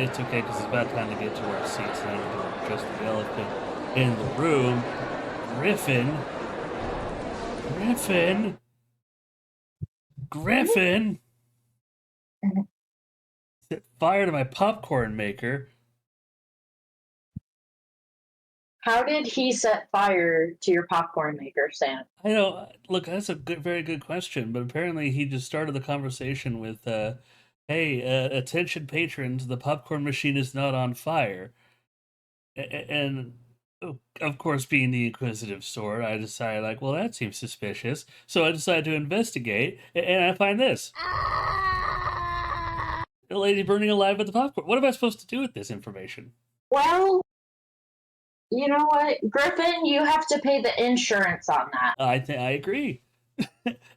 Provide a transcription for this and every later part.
it's okay because it's about time to get to our seats and I need to address the elephant in the room. Gryphon, Gryphon, Gryphon, set fire to my popcorn maker. How did he set fire to your popcorn maker, Sam? I know. Look, that's a very good question. But apparently, he just started the conversation with, "Hey, attention patrons, the popcorn machine is not on fire." And of course, being the inquisitive sort, I decided, like, well, that seems suspicious. So I decided to investigate, and I find this: a lady burning alive at the popcorn. What am I supposed to do with this information? Well, you know what, Griffin, you have to pay the insurance on that. I agree.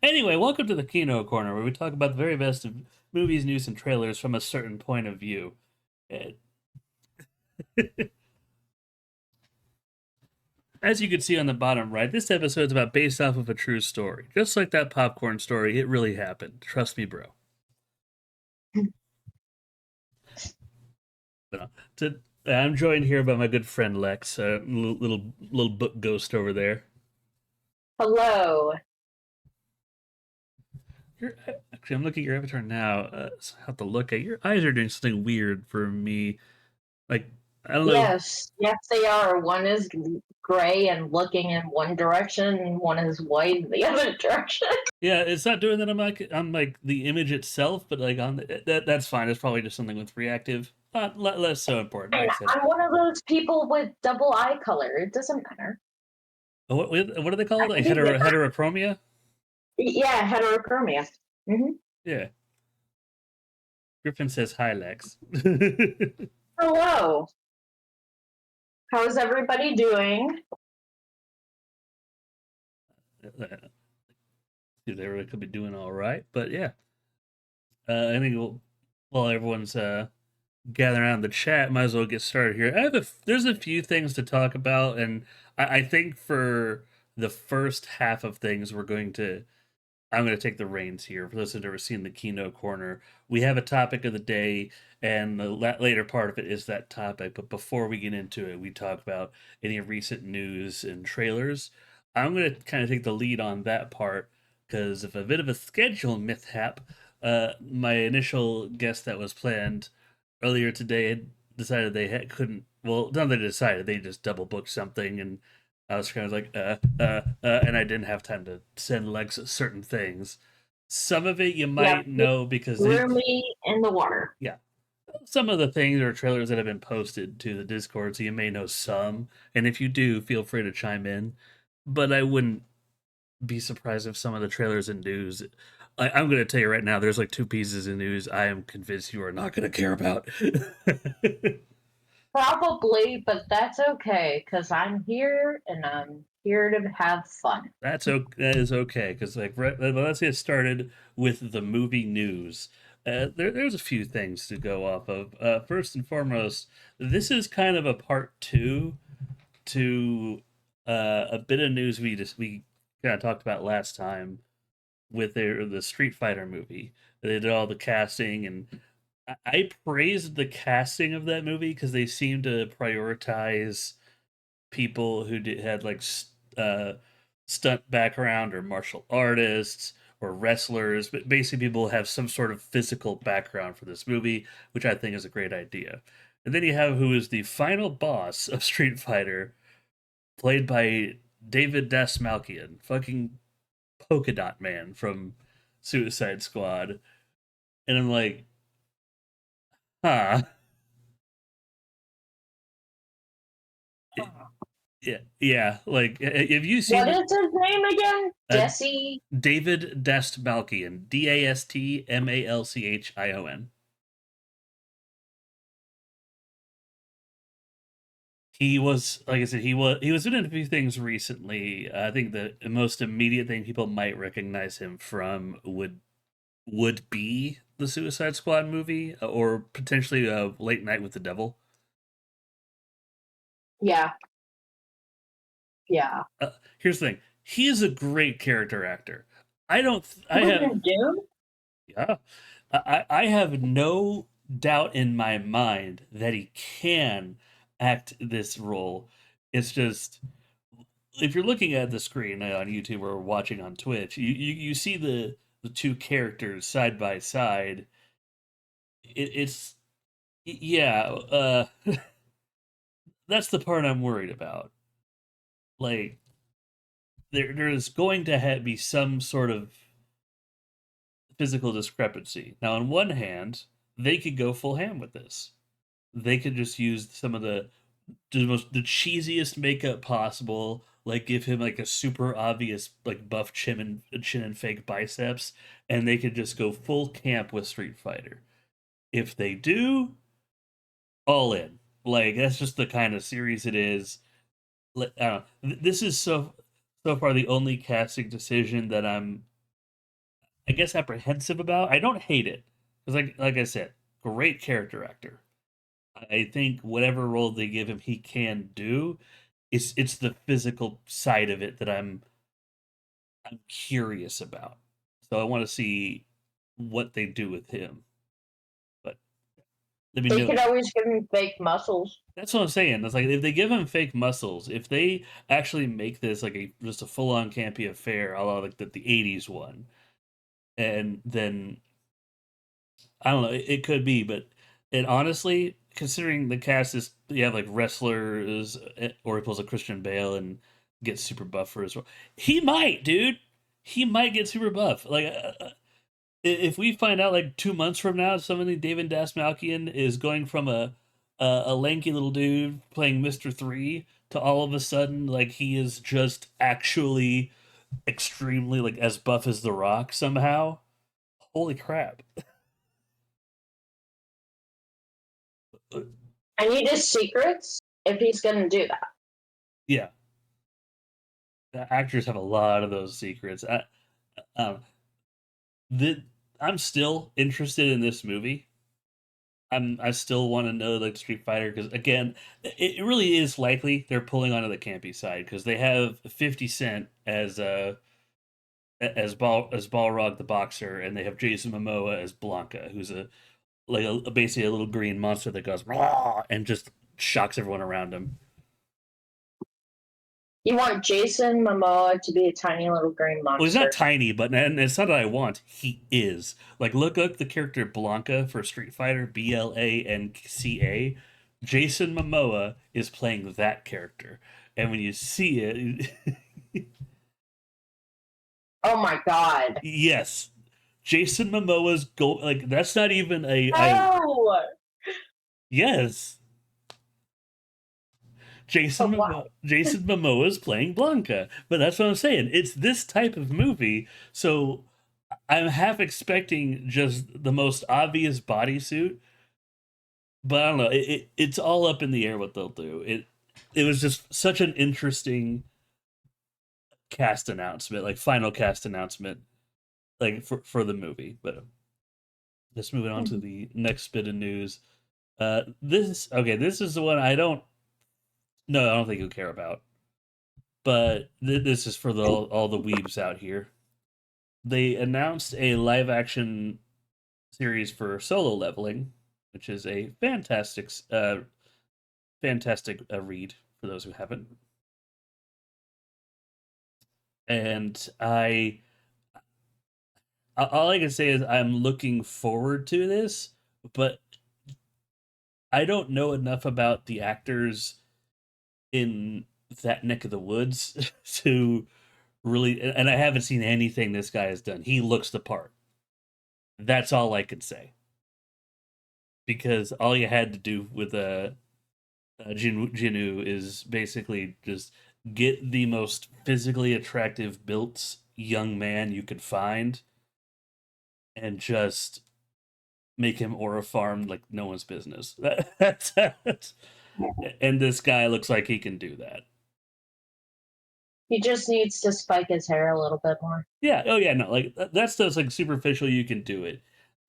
Anyway, welcome to the Kino Corner, where we talk about the very best of movies, news, and trailers from a certain point of view. Uh, As you can see on the bottom right, this episode is about based off of a true story. Just like that popcorn story, it really happened. Trust me, bro. To, I'm joined here by my good friend Lex, little book ghost over there. Hello. Actually, I'm looking at your avatar now. So I have to look at your eyes are doing something weird for me. Like I don't know. Yes, yes, they are. One is gray and looking in one direction, and one is white in the other direction. Yeah, it's not doing that on like the image itself, but like on that's fine. It's probably just something with reactive. Not less so important. And Like I said, I'm one of those people with double eye color. It doesn't matter. what are they I called? Like can be different. heterochromia? Yeah, heterochromia. Yeah. Griffin says hi, Lex. Hello. How's everybody doing? They really could be doing all right, but yeah. I think while everyone's gathering around the chat, might as well get started here. There's a few things to talk about, and I think for the first half of things, I'm going to take the reins here. For those who've never seen the Kino Corner, we have a topic of the day, and the later part of it is that topic. But before we get into it, we talk about any recent news and trailers. I'm going to kind of take the lead on that part because of a bit of a schedule mishap. My initial guest that was planned earlier today had decided couldn't. Well, not that they decided, they just double booked something, and I was kind of like, and I didn't have time to send Lex certain things. Some of it you Yep, might you know because threw it's, me in the water. yeah. Some of the things or trailers that have been posted to the Discord, so you may know some. And if you do, feel free to chime in. But I wouldn't be surprised if some of the trailers and news. I'm going to tell you right now, there's like two pieces of news I am convinced you are not going to care about. Probably, but that's okay because I'm here and I'm here to have fun. That is okay because let's get started with the movie news. There's a few things to go off of. First and foremost, this is kind of a part two to a bit of news we kind of talked about last time with the Street Fighter movie. They did all the casting, and I praised the casting of that movie because they seemed to prioritize people who had like uh, stunt background or martial artists or wrestlers, but basically people who have some sort of physical background for this movie, which I think is a great idea. And then you have who is the final boss of Street Fighter, played by David Dasmalkian, fucking Polka Dot Man from Suicide Squad. And I'm like, huh. Yeah. Like, have you seen What the is his name again? uh, Jesse. David Dastmalchian, Dastmalchion. He was, like I said, he was doing a few things recently. I think the most immediate thing people might recognize him from would be the Suicide Squad movie, or potentially Late Night with the Devil. Yeah, yeah. Here's the thing: he is a great character actor. I don't. He I was have in Dune. Yeah. I have no doubt in my mind that he can act this role. It's just if you're looking at the screen on YouTube or watching on Twitch, you see the two characters side by side. It's yeah, that's the part I'm worried about. Like there's going to be some sort of physical discrepancy. Now, on one hand, they could go full ham with this. They could just use some of the cheesiest makeup possible, like give him like a super obvious like buff chin and fake biceps, and they could just go full camp with Street Fighter. If they do, all in. Like that's just the kind of series it is. Like, I don't know. This is so far the only casting decision that I'm, I guess, apprehensive about. I don't hate it because, like I said, great character actor. I think whatever role they give him, he can do. It's the physical side of it that I'm curious about. So I want to see what they do with him. But let me They know. could always give him fake muscles. That's what I'm saying. It's like if they give him fake muscles, if they actually make this like a just a full on campy affair, a la like the '80s one, and then I don't know, it could be, but and honestly, considering the cast is you have like wrestlers or he pulls a Christian Bale and gets super buff for as well. He might, dude. He might get super buff. Like if we find out like 2 months from now, somebody David Dasmalkian is going from a lanky little dude playing Mister Three to all of a sudden like he is just actually extremely like as buff as The Rock somehow. Holy crap! I need his secrets if he's going to do that. Yeah, the actors have a lot of those secrets. Um, the, I'm still interested in this movie. I still want to know like Street Fighter because again, it really is likely they're pulling onto the campy side because they have 50 Cent as Balrog the boxer, and they have Jason Momoa as Blanca, who's basically a little green monster that goes raw and just shocks everyone around him. You want Jason Momoa to be a tiny little green Well, he's not monster. tiny, but and it's not that I want. He is. Like, look up the character Blanca for Street Fighter, Blanca. Jason Momoa is playing that character, and when you see it, Oh my god. yes, Jason Momoa's go like that's not even a I. Oh! Yes, Oh wow. Jason Momoa is playing Blanca, but that's what I'm saying. It's this type of movie, so I'm half expecting just the most obvious bodysuit, but I don't know. It's all up in the air what they'll do. It was just such an interesting cast announcement, like final cast announcement, like for the movie. But just moving on to the next bit of news. This okay. This is the one I don't. No, I don't think you'll care about. But this is for all the weebs out here. They announced a live action series for Solo Leveling, which is a fantastic read for those who haven't. And all I can say is I'm looking forward to this, but I don't know enough about the actors in that neck of the woods to really, and I haven't seen anything this guy has done. He looks the part. That's all I can say. Because all you had to do with Jinu is basically just get the most physically attractive built young man you could find and just make him aura farm like no one's business. And this guy looks like he can do that. He just needs to spike his hair a little bit more. Yeah. Oh yeah. No. Like that's just like superficial. You can do it.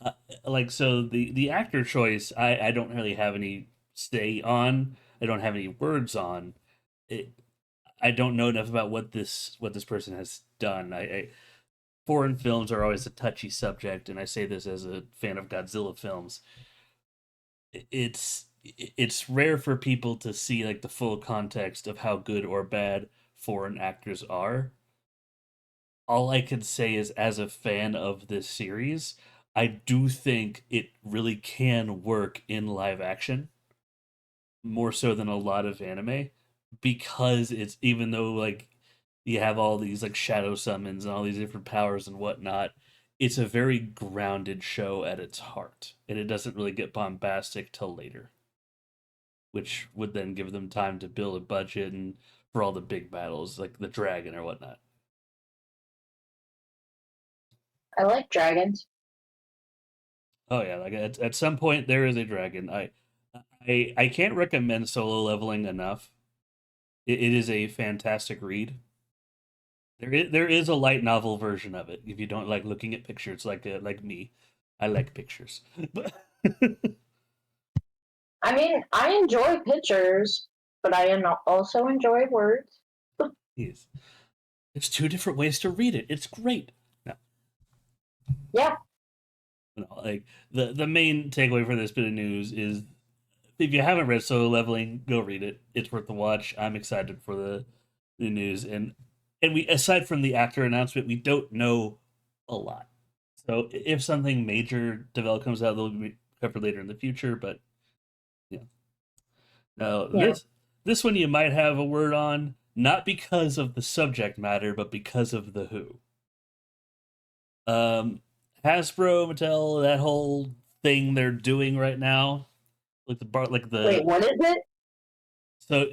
Uh, like so, the actor choice, I don't really have any say on. I don't have any words on. It, I don't know enough about what this person has done. Foreign films are always a touchy subject, and I say this as a fan of Godzilla films. it's rare for people to see like the full context of how good or bad foreign actors are. All I can say is, as a fan of this series, I do think it really can work in live action more so than a lot of anime, because it's, even though like you have all these like shadow summons and all these different powers and whatnot, it's a very grounded show at its heart, and it doesn't really get bombastic till later, which would then give them time to build a budget and for all the big battles like the dragon or whatnot. I like dragons. Oh yeah, like at some point there is a dragon. I can't recommend Solo Leveling enough. It is a fantastic read. There is a light novel version of it. If you don't like looking at pictures, like me, I like pictures. But I mean, I enjoy pictures, but also enjoy words. yes, there's two different ways to read it. It's great. No, Yeah, no, like the main takeaway for this bit of news is, if you haven't read Solo Leveling, go read it. It's worth the watch. I'm excited for the news, and we, aside from the actor announcement, we don't know a lot. So if something major develop comes out, they'll be covered later in the future. But yeah, now yeah. this one you might have a word on, not because of the subject matter, but because of the who. Um, Hasbro, Mattel, that whole thing they're doing right now, like Wait, what is it?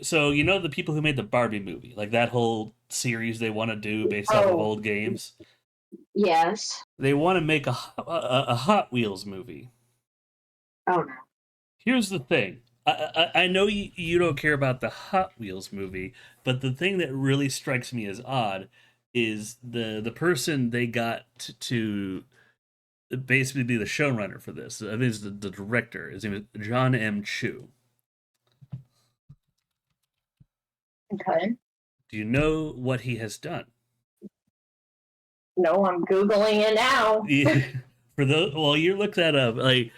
so you know the people who made the Barbie movie, like that whole series they want to do based off of Oh, old games. yes. They want to make a Hot Wheels movie. Oh no. Here's the thing. I know you don't care about the Hot Wheels movie, but the thing that really strikes me as odd is the person they got to basically be the showrunner for this. I think it's the director. His name is John M. Chu. Okay. Do you know what he has done? No, I'm googling it now. For those, well, you look that up. Like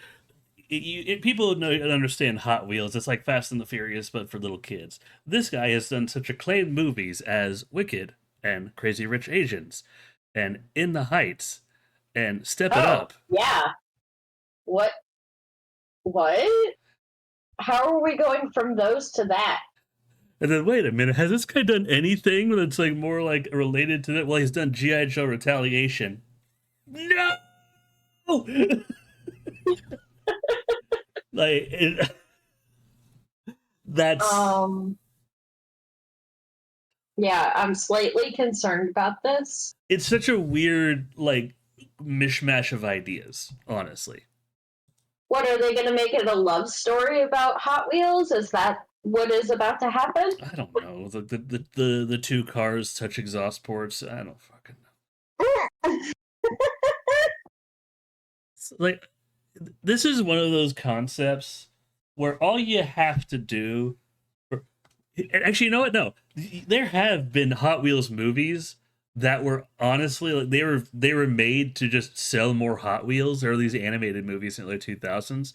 people know understand Hot Wheels. It's like Fast and the Furious, but for little kids. This guy has done such acclaimed movies as Wicked and Crazy Rich Asians, and In the Heights, and Step It Oh, Up. yeah. What? What? How are we going from those to that? And then wait a minute, has this guy done anything that's like more like related to that? Well, he's done GI Joe Retaliation. No, like that's Um, yeah, I'm slightly concerned about this. it's such a weird like mishmash of ideas, honestly. What are they going to make it a love story about Hot Wheels? Is that what is about to happen? I don't know. The two cars touch exhaust ports. I don't fucking know. Like this is one of those concepts where all you have to do. Actually, you know what? No, there have been Hot Wheels movies that were honestly like they were made to just sell more Hot Wheels. There are these animated movies in the early 2000s.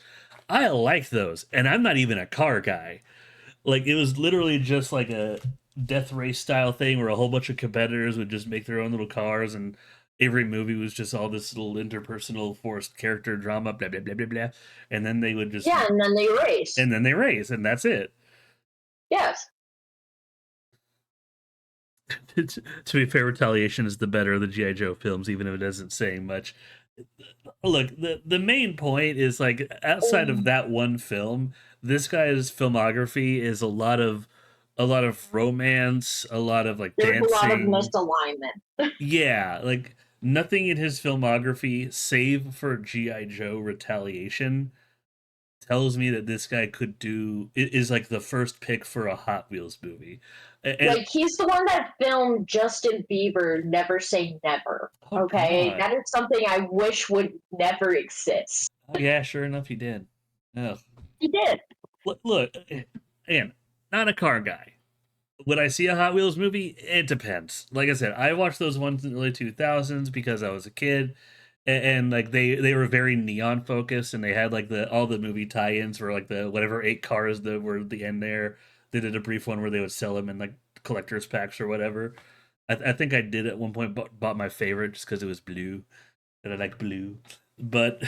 I like those, and I'm not even a car guy. Like it was literally just like a death race style thing where a whole bunch of competitors would just make their own little cars, and every movie was just all this little interpersonal forced character drama, blah blah blah blah blah, and then they would just Yeah, and then they race. and then they race, and that's it. Yes. To be fair, Retaliation is the better of the GI Joe films, even if it isn't saying much. Look, the main point is like outside of Um, that one film, this guy's filmography is a lot of romance, a lot of like there's a lot of dancing. misalignment. Yeah, like nothing in his filmography, save for GI Joe Retaliation, tells me that this guy could do is like the first pick for a Hot Wheels movie. And Like, he's the one that filmed Justin Bieber Never Say Never. oh Okay? god, That is something I wish would never exist. oh, yeah, sure enough, he did. Ugh. He did. Look, again, not a car guy. Would I see a Hot Wheels movie? It depends. Like I said, I watched those ones in the early 2000s because I was a kid. and like they were very neon focused, and they had like the all the movie tie-ins were like the whatever 8 cars that were at the end there. They did a brief one where they would sell them in like collector's packs or whatever. I think I did at one point bought my favorite just because it was blue and I like blue. But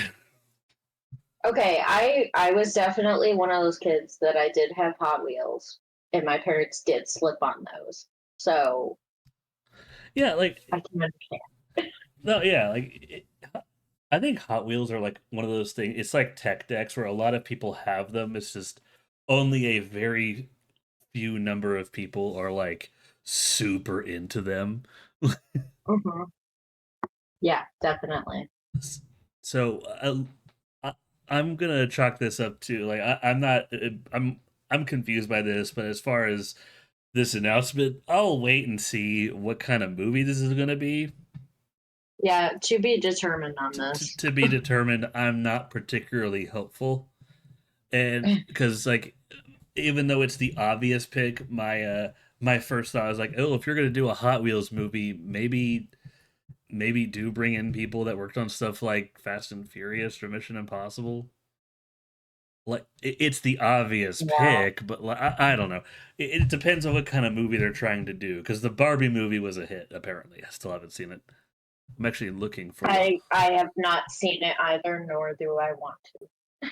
Okay, I was definitely one of those kids that I did have Hot Wheels, and my parents did slip on those. So yeah, like I can understand. no, yeah, I think Hot Wheels are like one of those things. It's like tech decks where a lot of people have them. It's just only a very few number of people are like super into them. Hmm. Yeah, definitely. So I, I'm gonna chalk this up to like I'm not I'm confused by this, but as far as this announcement, I'll wait and see what kind of movie this is gonna be. Yeah, to be determined on this. To be determined. I'm not particularly hopeful, and because like even though it's the obvious pick, my first thought was like, oh, if you're gonna do a Hot Wheels movie, maybe do bring in people that worked on stuff like Fast and Furious or Mission Impossible. Like it's the obvious Yeah, pick, but like, I don't know. It depends on what kind of movie they're trying to do. Because the Barbie movie was a hit. Apparently, I still haven't seen it. I'm actually looking for the. I have not seen it either, nor do I want to.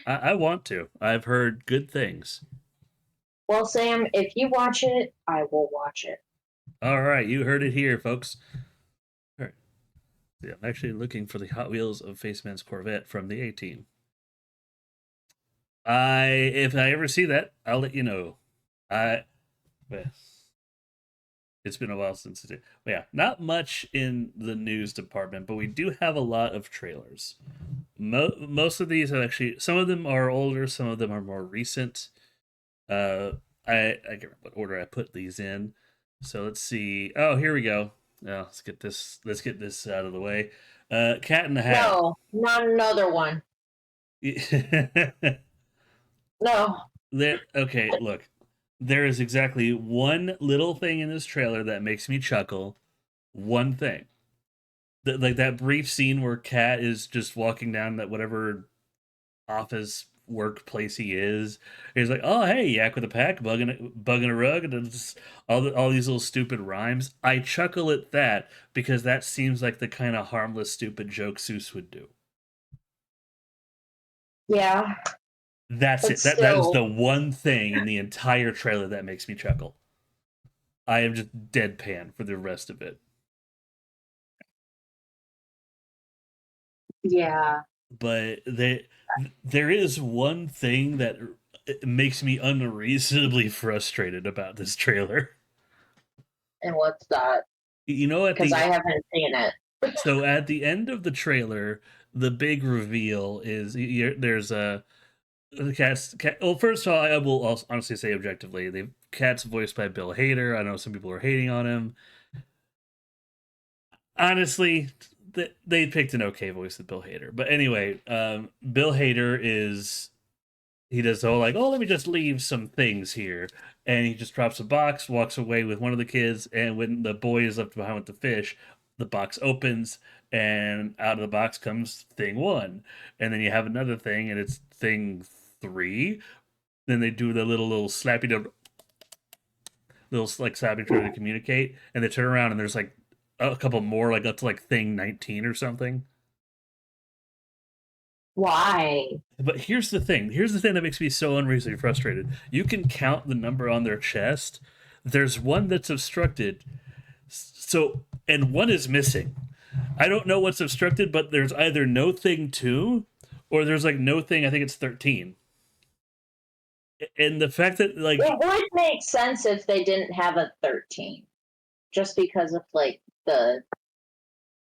I want to. I've heard good things. Well, Sam, if you watch it, I will watch it. All right, you heard it here, folks. All right. Yeah, I'm actually looking for the Hot Wheels of Faceman's Corvette from the A-Team. If I ever see that, I'll let you know. I well, it's been a while since it. But yeah, not much in the news department, but we do have a lot of trailers. Most of these are actually some of them are older, some of them are more recent. Uh, I can't remember what order I put these in. So let's see. Oh, here we go. Let's get this. Let's get this out of the way. Cat in the Hat. No, not another one. No. Okay, look. There is exactly one little thing in this trailer that makes me chuckle. One thing. Like that brief scene where Cat is just walking down that whatever office workplace he is. He's like, "Oh, hey, yak with a pack, bugging a rug," and it's all these little stupid rhymes. I chuckle at that because that seems like the kind of harmless, stupid joke Seuss would do. Yeah, That's but it. That is still, the one thing in the entire trailer that makes me chuckle. I am just deadpan for the rest of it. yeah. But there is one thing that makes me unreasonably frustrated about this trailer. And what's that? You know, Because I haven't seen it. at the end of the trailer, the big reveal is there's a the cat. Well, first of all, I will also honestly say objectively, the cat's voiced by Bill Hader. I know some people are hating on him. Honestly, they picked an okay voice with Bill Hader. But anyway, Bill Hader is he does the whole like, oh, let me just leave some things here, and he just drops a box, walks away with one of the kids, and when the boy is left behind with the fish, the box opens, and out of the box comes thing one, and then you have another thing, and it's thing three. Then they do the little slappy little like slapping trying to communicate, and they turn around and there's like a couple more like up to like thing 19 or something. Why? But here's the thing. Here's the thing that makes me so unreasonably frustrated. You can count the number on their chest. There's one that's obstructed. So, and one is missing. I don't know what's obstructed, but there's either no thing 2 or there's like no thing, I think it's 13. And the fact that like It would make sense if they didn't have a 13, just because of like the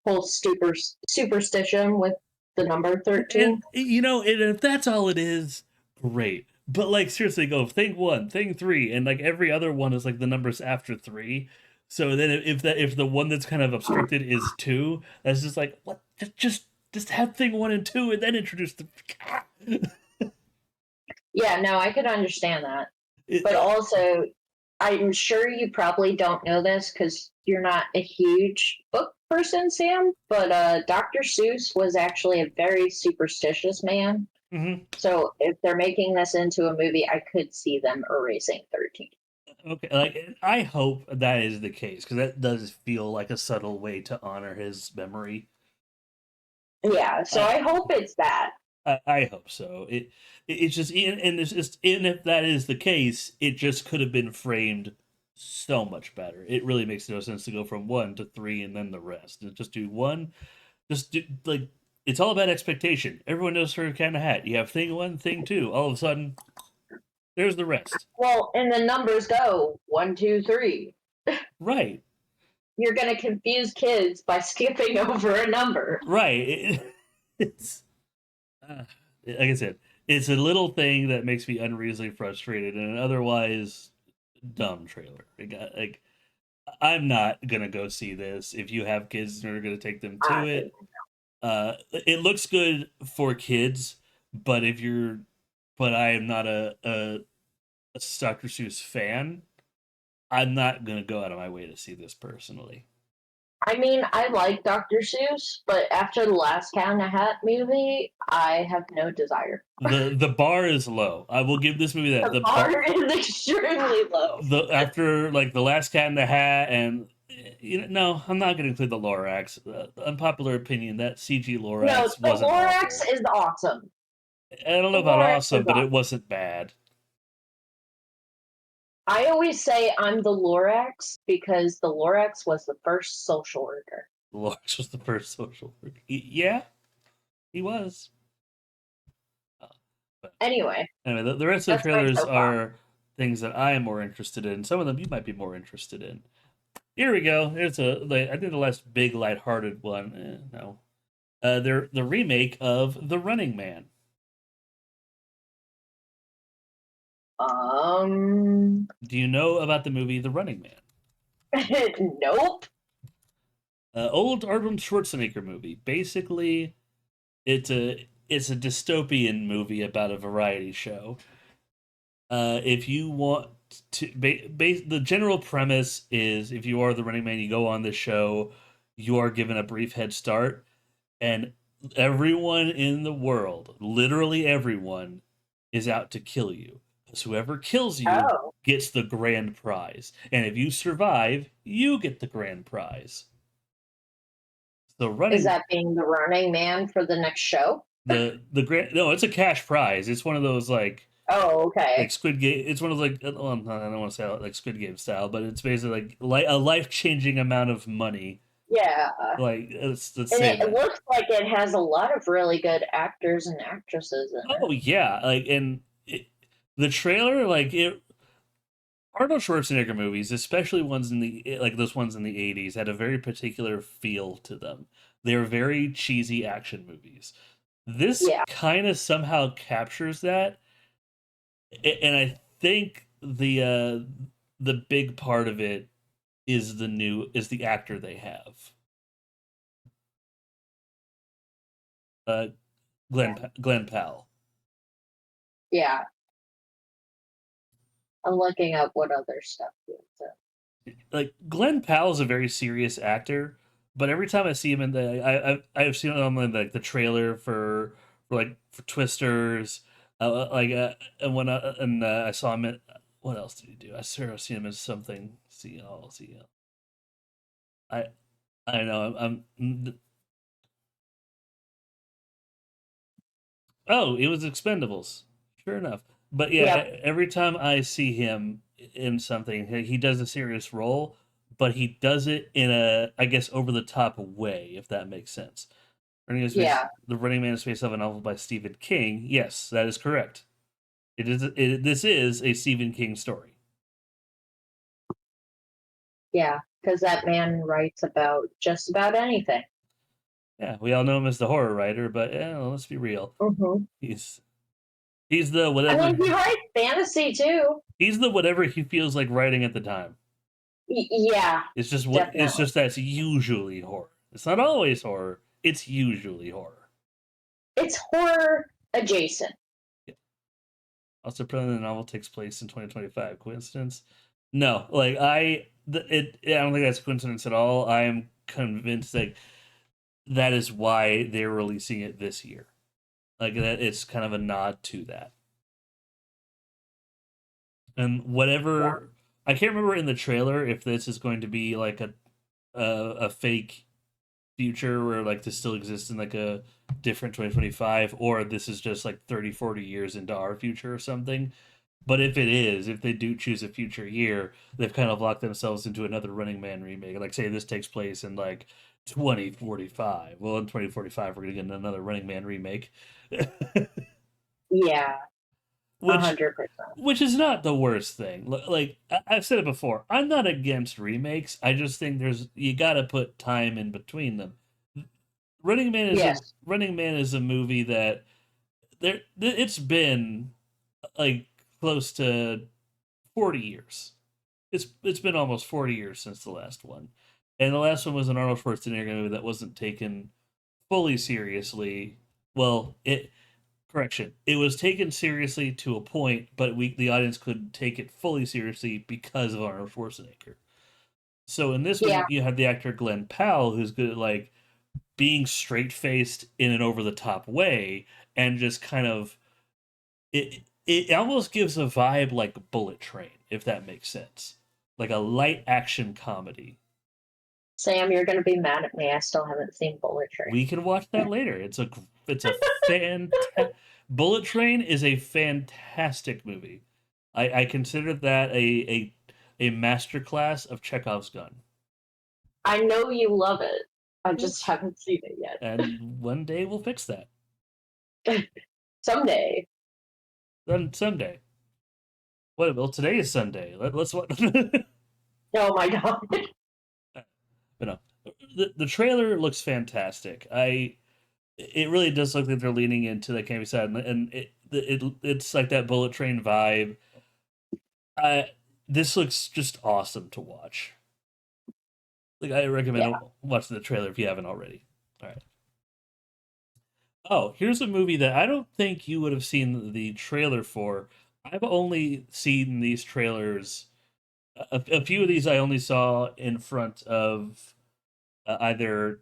whole superstition with the number 13. and and if that's all it is, great. But like seriously, go thing 1, thing 3, and like every other one is like the numbers after 3. So then if the one that's kind of obstructed is 2, that's just like what? Just have thing 1 and 2, and then introduce the. Yeah, no, I could understand that. But it, also, I'm sure you probably don't know this because you're not a huge book person, Sam, but Dr. Seuss was actually a very superstitious man. Mm-hmm. So if they're making this into a movie, I could see them erasing 13. Okay, like I hope that is the case because that does feel like a subtle way to honor his memory. Yeah, so I I hope it's that. I hope so. It's just and it's just and if that is the case, it just could have been framed so much better. It really makes no sense to go from 1 to 3 and then the rest. Just do one. Just do like it's all about expectation. Everyone knows her kind of hat. You have thing one, thing two. All of a sudden, there's the rest. Well, and the numbers go 1, 2, 3. Right, You're going to confuse kids by skipping over a number. right. It's like I said, it's a little thing that makes me unreasonably frustrated in an otherwise dumb trailer. Like I'm not gonna go see this. If you have kids and are gonna take them to I, it, it looks good for kids. But if you're, but I am not a Dr. Seuss fan. I'm not gonna go out of my way to see this personally. I mean, I like Dr. Seuss, but after the last Cat in the Hat movie, I have no desire. The bar is low. I will give this movie that The the bar bar is extremely low. the after like the last Cat in the Hat and no, I'm not going to include the Lorax. Unpopular opinion that CG No, Lorax the wasn't Lorax awful. is awesome. I don't know The about Lorax awesome, is but it awesome. wasn't bad. I always say I'm the Lorax because the Lorax was the first social worker. Lorax was the first social worker. Yeah, he was. But Anyway, anyway, the rest of the that's my trailers soapbox. are things that I am more interested in. Some of them you might be more interested in. Here we go. Here's I think the last big lighthearted one. No, they're the remake of The Running Man. Do you know about the movie The Running Man? Nope. Old Arnold Schwarzenegger movie. Basically, it's a dystopian movie about a variety show. If you want to, the general premise is if you are the Running Man, you go on this show, you are given a brief head start, and everyone in the world, literally everyone, is out to kill you. So whoever kills you Oh, gets the grand prize, and if you survive, you get the grand prize. So is running that being the Running Man for the next show? the grand no, it's a cash prize. It's one of those Oh, like okay. Squid Game. It's one of well, I don't want to say like Squid Game style, but it's basically like a life changing amount of money. Yeah. Like let's And say it that. looks like it has a lot of really good actors and actresses in Oh it. yeah, the trailer Arnold Schwarzenegger movies, especially ones in the like those ones in the '80s, had a very particular feel to them. They were very cheesy action movies. This Yeah. kind of somehow captures that, and I think the big part of it is the actor they have, uh, Yeah. Glenn Powell. Yeah. I'm looking up what other stuff he was in. Like Glenn Powell's a very serious actor, but every time I see him in I've seen him in like the trailer for Twisters, and when I saw him in what else did he do? I swear I've seen him in something. See, I I know oh, it was Expendables. Sure enough. But yeah, Yep. every time I see him in something, he does a serious role, but he does it in a, I guess, over the top way, if that makes sense. Yeah. The Running Man is based off a novel by Stephen King. Yes, that is correct. This is a Stephen King story. Yeah. Because that man writes about just about anything. Yeah, we all know him as the horror writer, but let's be real. Mm-hmm. He's he's the I mean, whatever he writes fantasy too. he's the whatever he feels like writing at the time. Yeah, It's definitely. just that's usually horror. It's not always horror. It's usually horror. It's horror adjacent. Yeah. Also, apparently the novel takes place in 2025. Coincidence? No. Like I don't think that's a coincidence at all. I am convinced that that is why they're releasing it this year. Like that, it's kind of a nod to that. And Yeah. whatever, I can't remember in the trailer if this is going to be like a fake future where like this still exists in like a different 2025, or this is just like 30, 40 years into our future or something. But if it is, if they do choose a future year, they've kind of locked themselves into another Running Man remake. Like, say this takes place in like 2045. Well, in 2045, we're going to get another Running Man remake, Yeah, a which hundred percent. which is not the worst thing. Like I've said it before, I'm not against remakes. I just think you got to put time in between them. Running Man is a Yes. Running Man is a movie that it's been like close to 40 years. It's been almost 40 years since the last one. And the last one was an Arnold Schwarzenegger movie that wasn't taken fully seriously. Well, it correction. It was taken seriously to a point, but the audience couldn't take it fully seriously because of Arnold Schwarzenegger. So in this one, Yeah. you had the actor Glenn Powell, who's good at like being straight faced in an over the top way, and just kind of it almost gives a vibe like Bullet Train, if that makes sense, like a light action comedy. Sam, you're going to be mad at me. I still haven't seen Bullet Train. We can watch that later. It's a fantastic. Bullet Train is a fantastic movie. I consider that a masterclass of Chekhov's gun. I know you love it. I just Yes, haven't seen it and one day we'll fix that. yet. Someday. Then someday. What? Well, today is Sunday. Let's what? Oh my god. But no, the trailer looks fantastic. It really does look like they're leaning into the campy side, and it's like that Bullet Train vibe. I This looks just awesome to watch. Like I recommend Yeah. watching the trailer if you haven't already. All right. Oh, here's a movie that I don't think you would have seen the trailer for. I've only seen these trailers. A few of these I only saw in front of either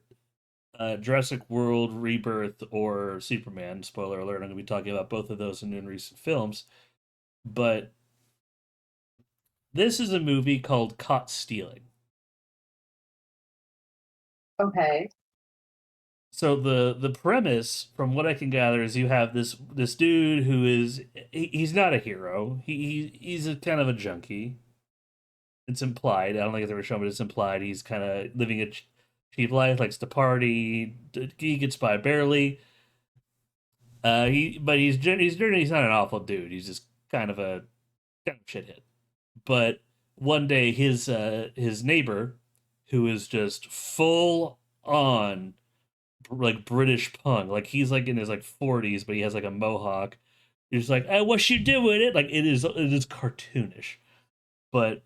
Jurassic World Rebirth or Superman. Spoiler alert, I'm going to be talking about both of those in recent films. But this is a movie called Caught Stealing. Okay. So the premise, from what I can gather, is you have this dude who is he's not a hero. He's a kind of a junkie. It's implied. I don't think it's ever shown, but it's implied. He's kind of living a cheap life, likes to party. He gets by barely. He's not an awful dude. He's just kind of shithead. But one day his neighbor, who is just full on like British punk, like he's like in his like 40s, but he has like a mohawk. He's like, "Hey, what you doing it?" Like it is cartoonish. But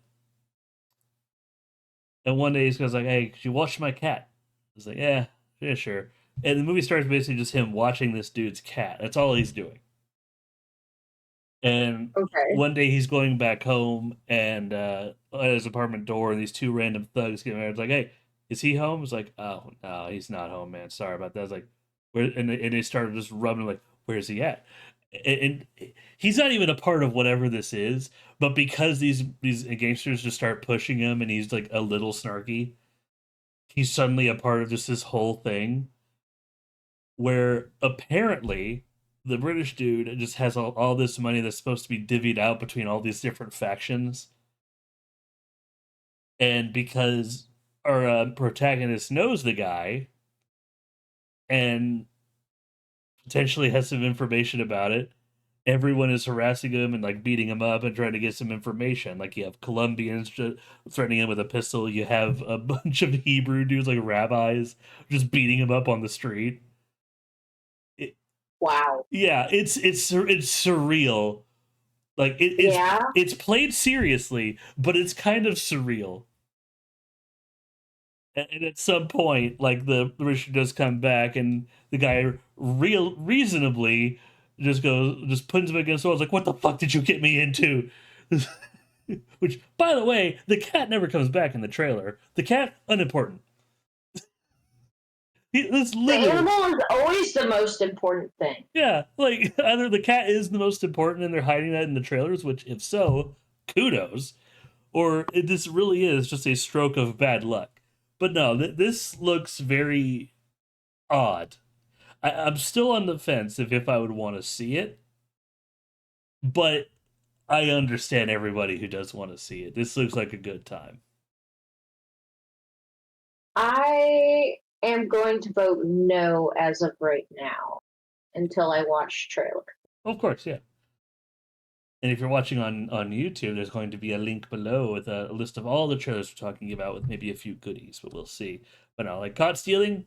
and one day he's goes like, "Hey, could you watch my cat?" He's like, "Yeah, yeah, sure." And the movie starts basically just him watching this dude's cat. That's all he's doing. And Okay. one day he's going back home and at his apartment door, and these two random thugs get married. It's like, hey, is he home? It's like, oh no, he's not home, man. Sorry about that. It's like, where? And they started just rubbing him like, where's he at? And he's not even a part of whatever this is, but because these gangsters just start pushing him, and he's like a little snarky, he's suddenly a part of just this whole thing where apparently the British dude just has all this money that's supposed to be divvied out between all these different factions. And because our protagonist knows the guy and potentially has some information about it, everyone is harassing him and like beating him up and trying to get some information. Like you have Colombians threatening him with a pistol. You have a bunch of Hebrew dudes like rabbis just beating him up on the street. Wow. Yeah, it's surreal. Like Yeah. it's played seriously, but it's kind of surreal. And at some point, like the Richard does come back, and the guy reasonably just puts him against the wall. Like, what the fuck did you get me into? Which, by the way, the cat never comes back in the trailer. The cat, unimportant. It's The literally, animal is always the most important thing. yeah, like either the cat is the most important and they're hiding that in the trailers, which if so, kudos, or this really is just a stroke of bad luck. But no, this looks very odd. I'm still on the fence if I would want to see it, but I understand everybody who does want to see it. This looks like a good time. I am going to vote no as of right now until I watch trailer. Of course, yeah. And if you're watching on YouTube, there's going to be a link below with a list of all the trailers we're talking about, with maybe a few goodies, but we'll see. But no, like Caught Stealing,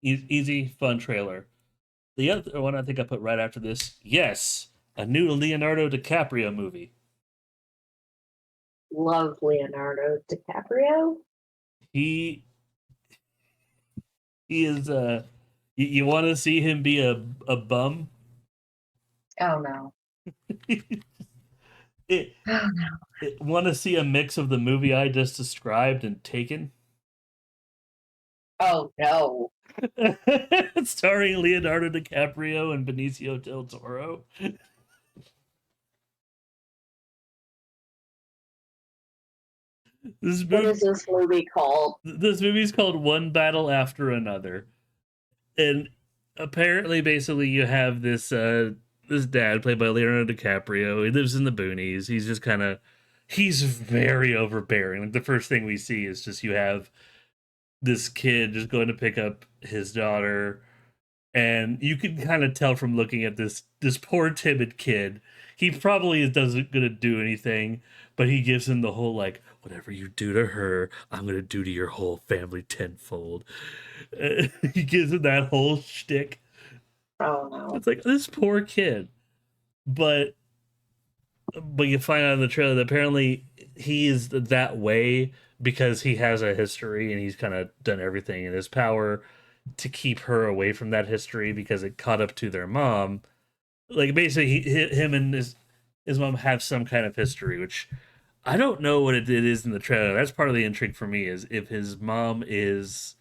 easy, fun trailer. The other one I think I put right after this, yes, a new Leonardo DiCaprio movie. Love Leonardo DiCaprio. He he is you want to see him be a bum? Oh no. it, Oh no. Want to see a mix of the movie I just described and Taken? Oh no. Starring Leonardo DiCaprio and Benicio del Toro. What is this movie called? This movie's called One Battle After Another, and apparently, basically, you have this dad played by Leonardo DiCaprio. He lives in the boonies. He's just kind of he's very overbearing. Like the first thing we see is just you have this kid just going to pick up his daughter, and you can kind of tell from looking at this poor timid kid, he probably doesn't gonna do anything, but he gives him the whole like, whatever you do to her, I'm gonna do to your whole family tenfold. He gives him that whole shtick. Oh no. It's like this poor kid, but you find out in the trailer that apparently he is that way because he has a history and he's kind of done everything in his power to keep her away from that history because it caught up to their mom. Like basically, him and his mom have some kind of history, which I don't know what it is in the trailer. That's part of the intrigue for me, is if his mom is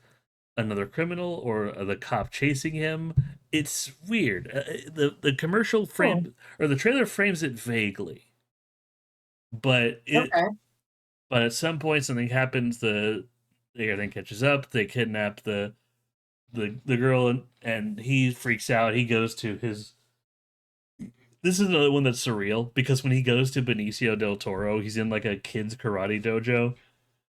another criminal or the cop chasing him. It's weird. The commercial Oh, frame or the trailer frames it vaguely, but okay. at some point something happens. The everything catches up. They kidnap the girl, and he freaks out. He goes to his. This is another one that's surreal because when he goes to Benicio del Toro, he's in like a kid's karate dojo.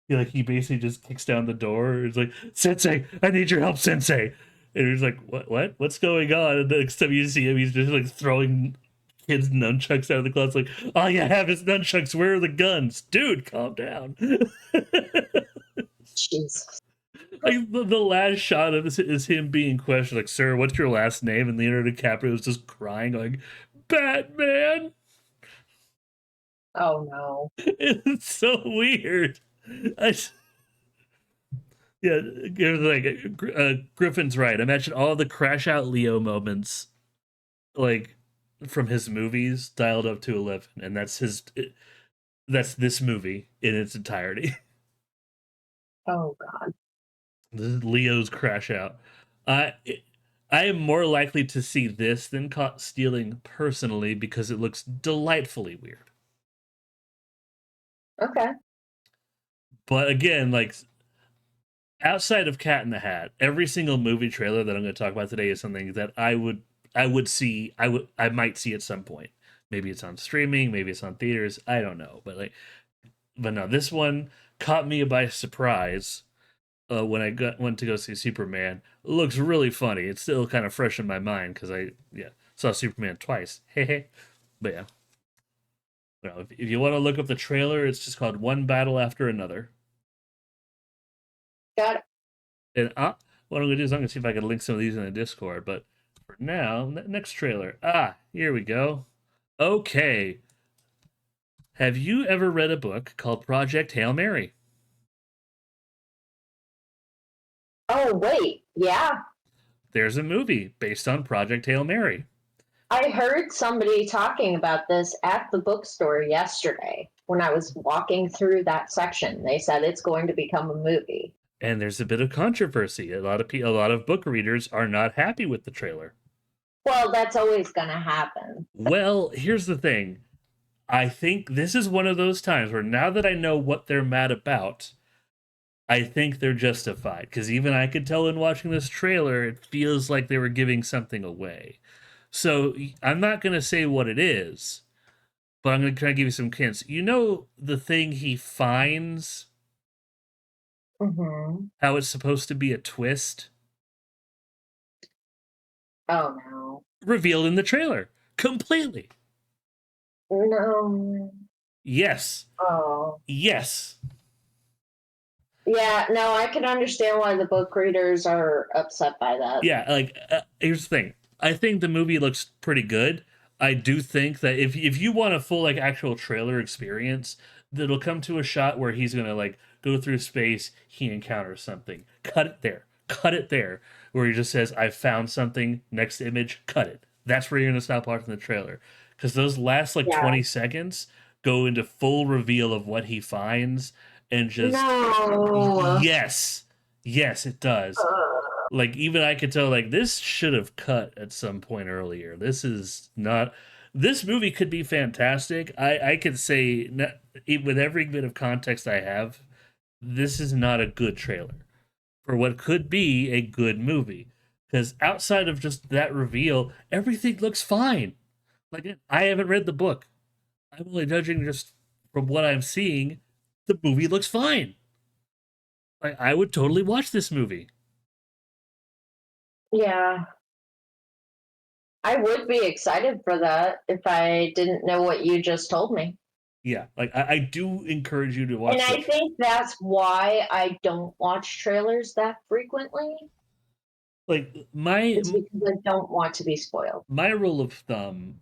He basically just kicks down the door. He's like, "Sensei, I need your help, Sensei." And he's like, what's going on?" And the next time you see him, he's just like throwing kids' nunchucks out of the closet. Like, all you have is nunchucks. Where are the guns, dude? Calm down. Jesus. Like the last shot of this is him being questioned, like, "Sir, what's your last name?" And Leonardo DiCaprio is just crying, like, "Batman." Oh no. It's so weird. I, yeah, like Gryphon's right. Imagine all the crash out Leo moments, like from his movies, dialed up to 11, and that's this movie in its entirety. Oh god. This is Leo's crash out. I I am more likely to see this than Caught Stealing personally because it looks delightfully weird. Okay. But again, like outside of Cat in the Hat, every single movie trailer that I'm going to talk about today is something that I would see. I might see at some point. Maybe it's on streaming, maybe it's on theaters. I don't know, but no, this one caught me by surprise when went to go see Superman. It looks really funny. It's still kind of fresh in my mind because I saw Superman twice. Hey, but yeah. Well, if you want to look up the trailer, it's just called One Battle After Another. Got it. And what I'm going to do is I'm going to see if I can link some of these in the Discord. But for now, next trailer. Here we go. Okay. Have you ever read a book called Project Hail Mary? Oh wait. Yeah. There's a movie based on Project Hail Mary. I heard somebody talking about this at the bookstore yesterday when I was walking through that section. They said it's going to become a movie. And there's a bit of controversy. A lot of book readers are not happy with the trailer. Well, that's always going to happen. Well, here's the thing. I think this is one of those times where now that I know what they're mad about, I think they're justified. Because even I could tell in watching this trailer, it feels like they were giving something away. So I'm not going to say what it is, but I'm going to try to give you some hints. You know the thing he finds, Mm-hmm. how it's supposed to be a twist? Oh, no. Revealed in the trailer. Completely. No. Yes. Oh. Yes. Yeah, no, I can understand why the book readers are upset by that. Yeah, like here's the thing. I think the movie looks pretty good. I do think that if you want a full like actual trailer experience, that'll come to a shot where he's gonna like go through space, he encounters something. Cut it there. Cut it there. Where he just says, I found something, next image, cut it. That's where you're gonna stop watching the trailer. Because those last like Yeah. 20 seconds go into full reveal of what he finds and just No. yes. Yes, it does. Like even I could tell like this should have cut at some point earlier. This is not this movie could be fantastic. I could say with every bit of context I have, this is not a good trailer for what could be a good movie. Because outside of just that reveal, everything looks fine. Like I haven't read the book. I'm only judging just from what I'm seeing. The movie looks fine. Like I would totally watch this movie. Yeah. I would be excited for that if I didn't know what you just told me. Yeah, like I do encourage you to And watch I the think that's why I don't watch trailers that frequently. like my It's because I don't want to be spoiled. my rule of thumb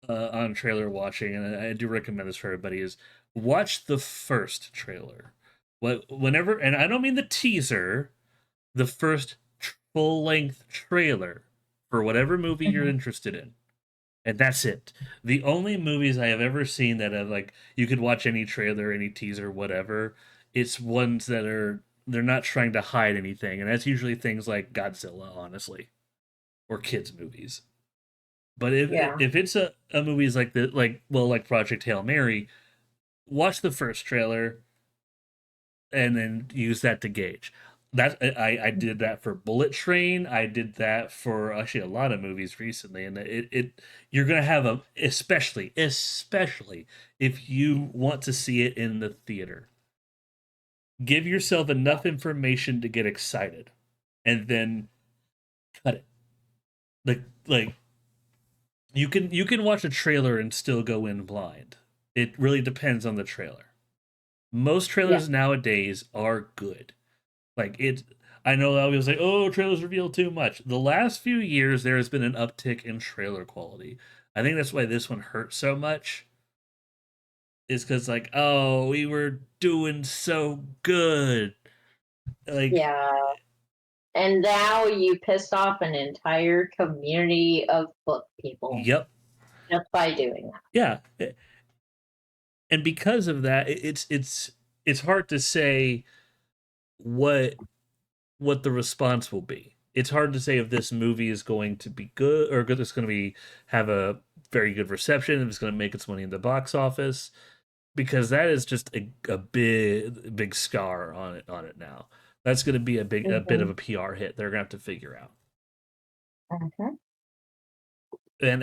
on trailer watching, and I do recommend this for everybody, is watch the first trailer. Whenever, and I don't mean the teaser, the first full length trailer for whatever movie you're Mhm. interested in. And that's it. The only movies I have ever seen that have like you could watch any trailer, any teaser, whatever. It's ones that are they're not trying to hide anything, and that's usually things like Godzilla, honestly, or kids movies. But Yeah. if it's a movies like the like Project Hail Mary, watch the first trailer and then use that to gauge. That I did that for Bullet Train. I did that for actually a lot of movies recently, and it you're gonna have a especially if you want to see it in the theater. Give yourself enough information to get excited, and then cut it. Like you can watch a trailer and still go in blind. It really depends on the trailer. Most Yeah. trailers nowadays are good. Like it, I know a lot of people say, "Oh, trailers reveal too much." The last few years, there has been an uptick in trailer quality. I think that's why this one hurt so much. Is because like, oh, we were doing so good. Like, Yeah. And now you pissed off an entire community of book people yep, just by doing that. yeah, and because of that, it's hard to say what what the response will be. It's hard to say if this movie is going to be good or good. It's going to be have a very good reception. If it's going to make its money in the box office, because that is just a big scar on it now. That's going to be a bit of Mm-hmm. a PR hit. They're going to have to figure out. Mm-hmm. And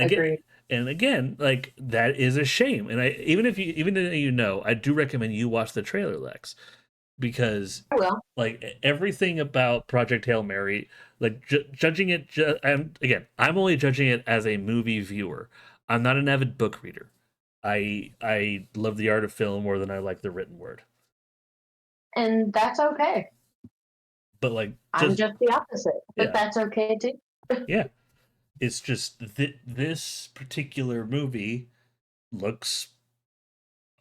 again, Agreed. like that is a shame. And I even though you know, I do recommend you watch the trailer, Lex, because I will. like everything about Project Hail Mary, like judging it, and again, I'm only judging it as a movie viewer. I'm not an avid book reader. I love the art of film more than I like the written word. And that's okay. But like I'm just just the opposite, but yeah, that's okay too. yeah, it's just this particular movie looks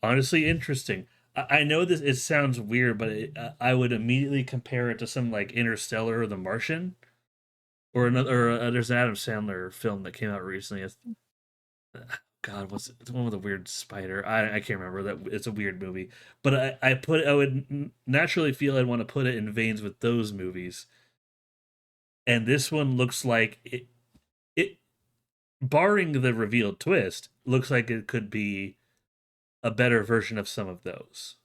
honestly interesting. I know this it sounds weird, but I would immediately compare it to some like Interstellar or The Martian or another. Or, there's an Adam Sandler film that came out recently. God, what's it? The one with a weird spider? I can't remember that. It's a weird movie, but I would naturally feel I'd want to put it in veins with those movies, and this one looks like it barring the revealed twist, looks like it could be a better version of some of those.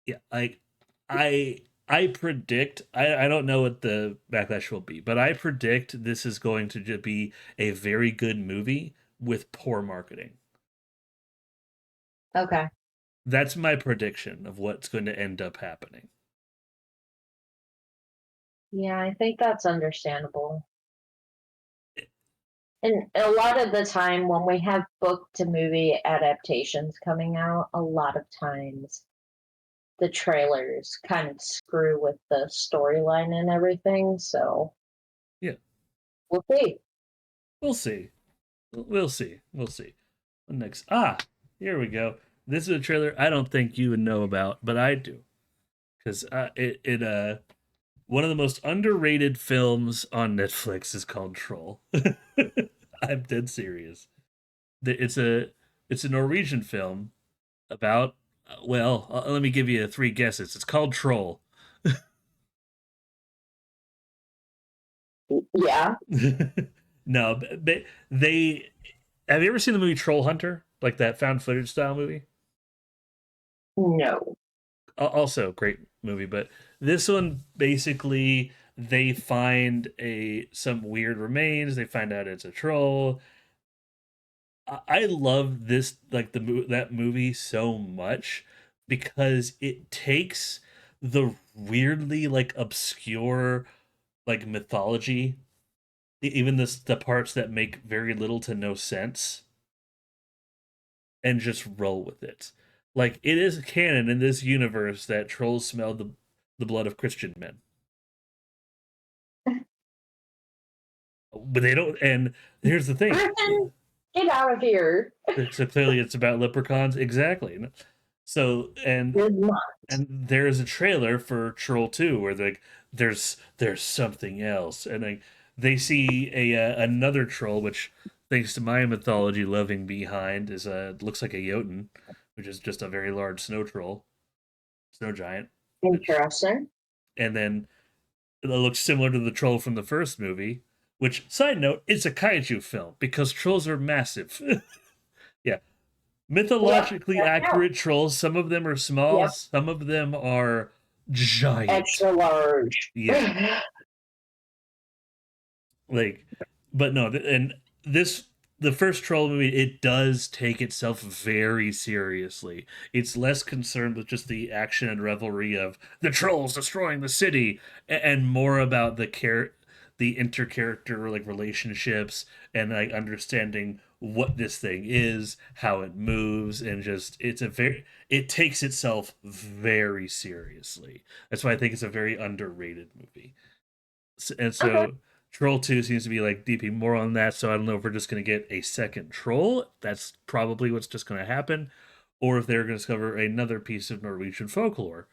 Yeah, like I predict I don't know what the backlash will be, but I predict this is going to just be a very good movie with poor marketing. Okay. That's my prediction of what's going to end up happening. Yeah, I think that's understandable. And a lot of the time when we have book to movie adaptations coming out, a lot of times the trailers kind of screw with the storyline and everything. So Yeah, we'll see. we'll see. We'll see. We'll see. Next, here we go. This is a trailer I don't think you would know about, but I do because it one of the most underrated films on Netflix is called Troll. I'm dead serious. It's a Norwegian film about well, let me give you three guesses. It's called Troll. Yeah. No, they have you ever seen the movie Troll Hunter? Like that found footage style movie? No. Also great movie, but this one basically they find a some weird remains, they find out it's a troll. I love this like that movie so much because it takes the weirdly like obscure like mythology, even the parts that make very little to no sense, and just roll with it. Like it is canon in this universe that trolls smell the blood of Christian men, but they don't. And here's the thing: Griffin, get out of here. so clearly it's about leprechauns, exactly. So Good luck. and there's a trailer for Troll 2 where like there's something else, and like they see a another troll, which thanks to my mythology loving behind is looks like a Jotun, which is just a very large snow troll, snow giant, which Interesting. and then it looks similar to the troll from the first movie. Which side note, it's a kaiju film because trolls are massive. Yeah, Yep. mythologically Check out. accurate trolls. Some of them are small, Yep. some of them are giant. Extra large. Yeah, like, but no, and this the first troll movie it does take itself very seriously. It's less concerned with just the action and revelry of the trolls destroying the city, and more about the intercharacter like relationships and like understanding what this thing is, how it moves, and just it takes itself very seriously. That's why I think it's a very underrated movie. And Okay. so Troll 2 seems to be like deeping more on that. So I don't know if we're just going to get a second Troll. That's probably what's just going to happen. Or if they're going to discover another piece of Norwegian folklore.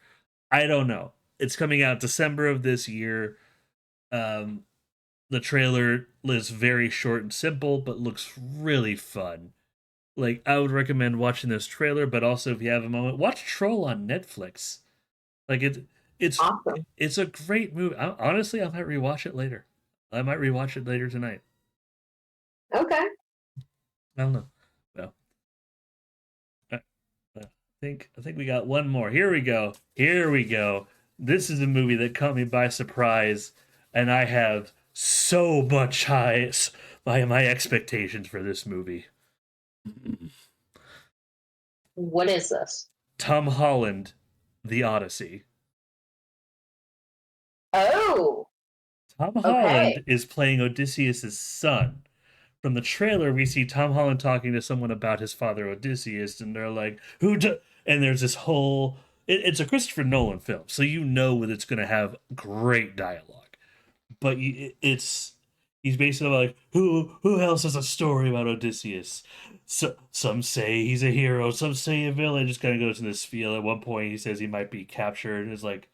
I don't know. It's coming out December of this year. Um, the trailer is very short and simple, but looks really fun. Like, I would recommend watching this trailer, but also if you have a moment, watch Troll on Netflix. Like it's Awesome. it's a great movie. Honestly, I might rewatch it later. I might rewatch it later tonight. Okay. I don't know. Well, I, I think we got one more. Here we go. Here we go. This is a movie that caught me by surprise, and I have so much high my expectations for this movie. What is this? Tom Holland, The Odyssey. Oh, Tom okay. Holland is playing Odysseus' son. From the trailer, we see Tom Holland talking to someone about his father Odysseus, and they're like, And there's this whole. It's a Christopher Nolan film, so you know that it's going to have great dialogue. But it's he's basically like, who else has a story about Odysseus? So some say he's a hero, some say a villain. Just kind of goes in this feel. At one point, he says he might be captured. It's like,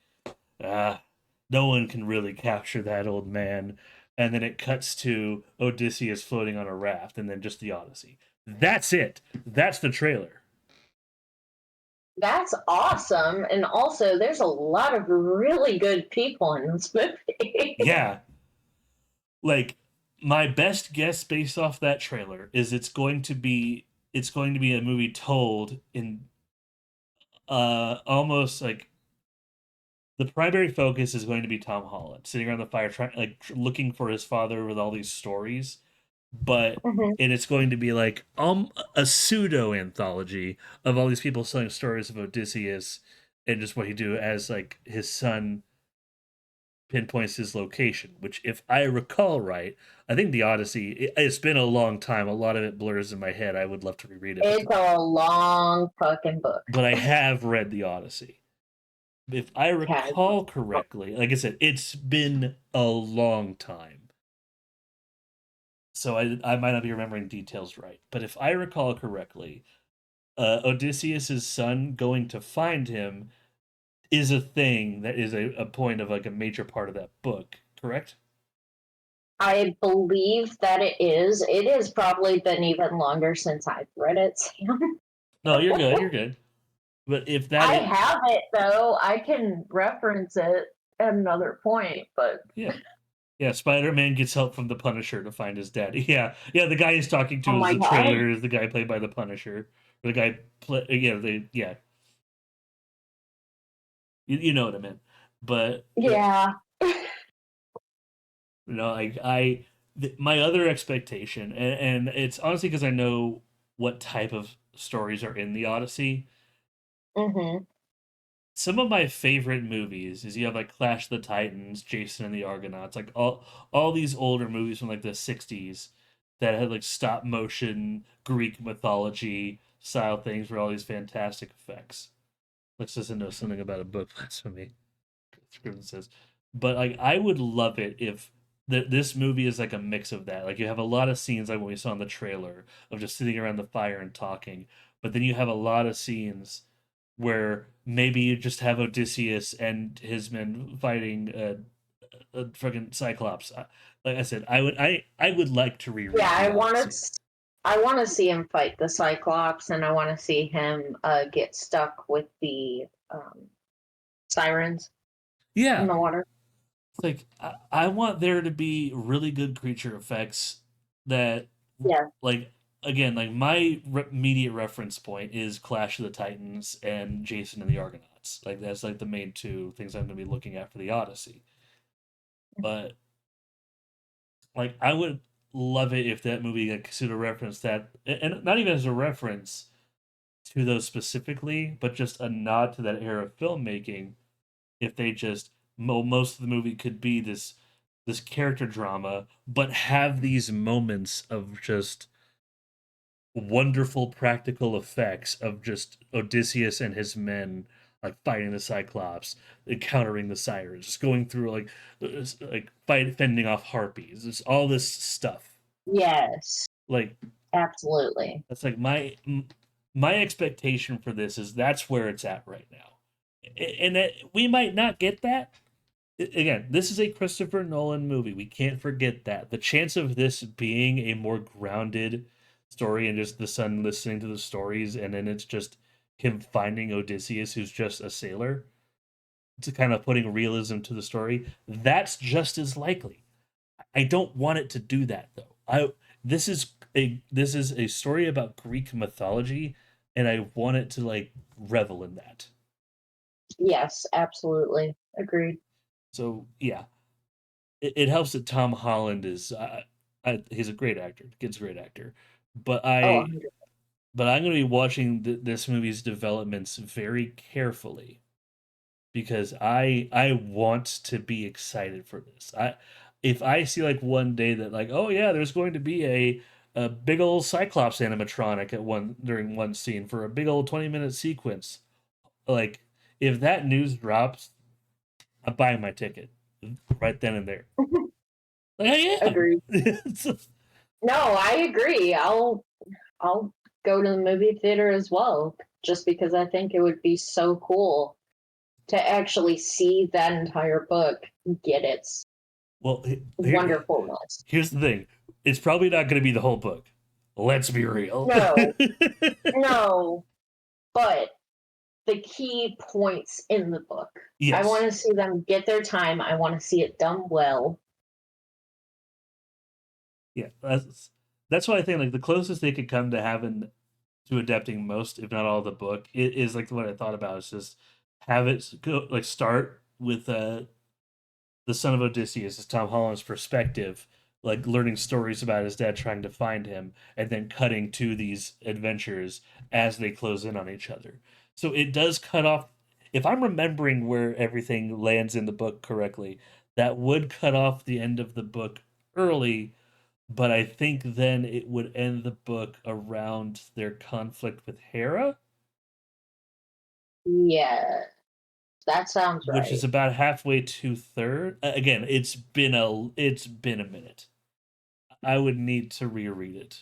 ah, no one can really capture that old man. and then it cuts to Odysseus floating on a raft, and then just the Odyssey. That's it. That's the trailer. That's awesome. And also, there's a lot of really good people in this movie. Yeah, like my best guess based off that trailer is it's going to be a movie told in almost like the primary focus is going to be Tom Holland sitting around the fire trying looking for his father with all these stories, but Mhm. and it's going to be like a pseudo anthology of all these people telling stories of Odysseus and just what he do as like his son pinpoints his location, which if I recall right, I think the Odyssey it's been a long time, a lot of it blurs in my head. I would love to reread it, It's a long fucking book. but I have read the Odyssey. If I Has recall correctly, like I said, it's been a long time. So I might not be remembering details right. But if I recall correctly, Odysseus's son going to find him is a thing that is a point of like a major part of that book, correct? I believe that it is. It has probably been even longer since I've read it, Sam. No, you're good, you're good. But if that I is, have it though. I can reference it at another point, but yeah. Yeah, Spider-Man gets help from the Punisher to find his daddy. Yeah, yeah. The guy he's talking oh to is my the god. trailer is the guy played by the Punisher. Or the guy play. Yeah, yeah. You know what I meant. But Yeah. my other expectation, and it's honestly because I know what type of stories are in the Odyssey. hmm Some of my favorite movies is you have like Clash of the Titans, Jason and the Argonauts, like all these older movies from like the '60s that had like stop motion Greek mythology style things where all these fantastic effects. Let's just know something about a book blasphemy. Scriven says, but like I would love it if this movie is like a mix of that. Like you have a lot of scenes like what we saw in the trailer of just sitting around the fire and talking, but then you have a lot of scenes where maybe you just have Odysseus and his men fighting a freaking Cyclops. Like I said, I would like to Yeah, reread the Odyssey. I want to see him fight the Cyclops, and I want to see him get stuck with the sirens in Yeah, the water. like I want there to be really good creature effects that Yeah. like again like my immediate reference point is Clash of the Titans and Jason and the Argonauts. Like that's like the main two things I'm going to be looking at for the Odyssey. But like I would love it if that movie like pseudo reference that, and not even as a reference to those specifically, but just a nod to that era of filmmaking. If they just most of the movie could be this character drama, but have these moments of just wonderful practical effects of just Odysseus and his men like fighting the Cyclops, encountering the sirens, just going through like fending off harpies, just all this stuff. Yes, Like absolutely. that's like my expectation for this is that's where it's at right now, and that we might not get that. Again, this is a Christopher Nolan movie. We can't forget that. The chance of this being a more grounded story and just the son listening to the stories, and then it's just him finding Odysseus, who's just a sailor, to kind of putting realism to the story, that's just as likely. I don't want it to do that though. I this is a story about Greek mythology, and I want it to like revel in that. Yes, absolutely. Agreed. So yeah, it helps that Tom Holland is he's a great actor. The kid's a great actor, but Oh, I 100. but I'm going to be watching this movie's developments very carefully because I want to be excited for this. I if I see like one day that like oh yeah, there's going to be a big old Cyclops animatronic at one during one scene for a big old 20-minute sequence. Like if that news drops, I'm buying my ticket right then and there. Like I am. Agreed. No, I agree. I'll go to the movie theater as well, just because I think it would be so cool to actually see that entire book get its Well, wonderfulness. here's the thing. It's probably not going to be the whole book. Let's be real. No, no, but the key points in the book. I want Yes. to see them get their time. I want to see it done well. Yeah. That's why I think like the closest they could come to having to adapting most, if not all, of the book is like what I thought about. Is just have it go like start with the son of Odysseus, is Tom Holland's perspective, like learning stories about his dad trying to find him, and then cutting to these adventures as they close in on each other. So it does cut off. If I'm remembering where everything lands in the book correctly, that would cut off the end of the book early, but I think then it would end the book around their conflict with Hera, Yeah, that sounds which is right. about halfway to third. Again, it's been a minute. I would need to reread it,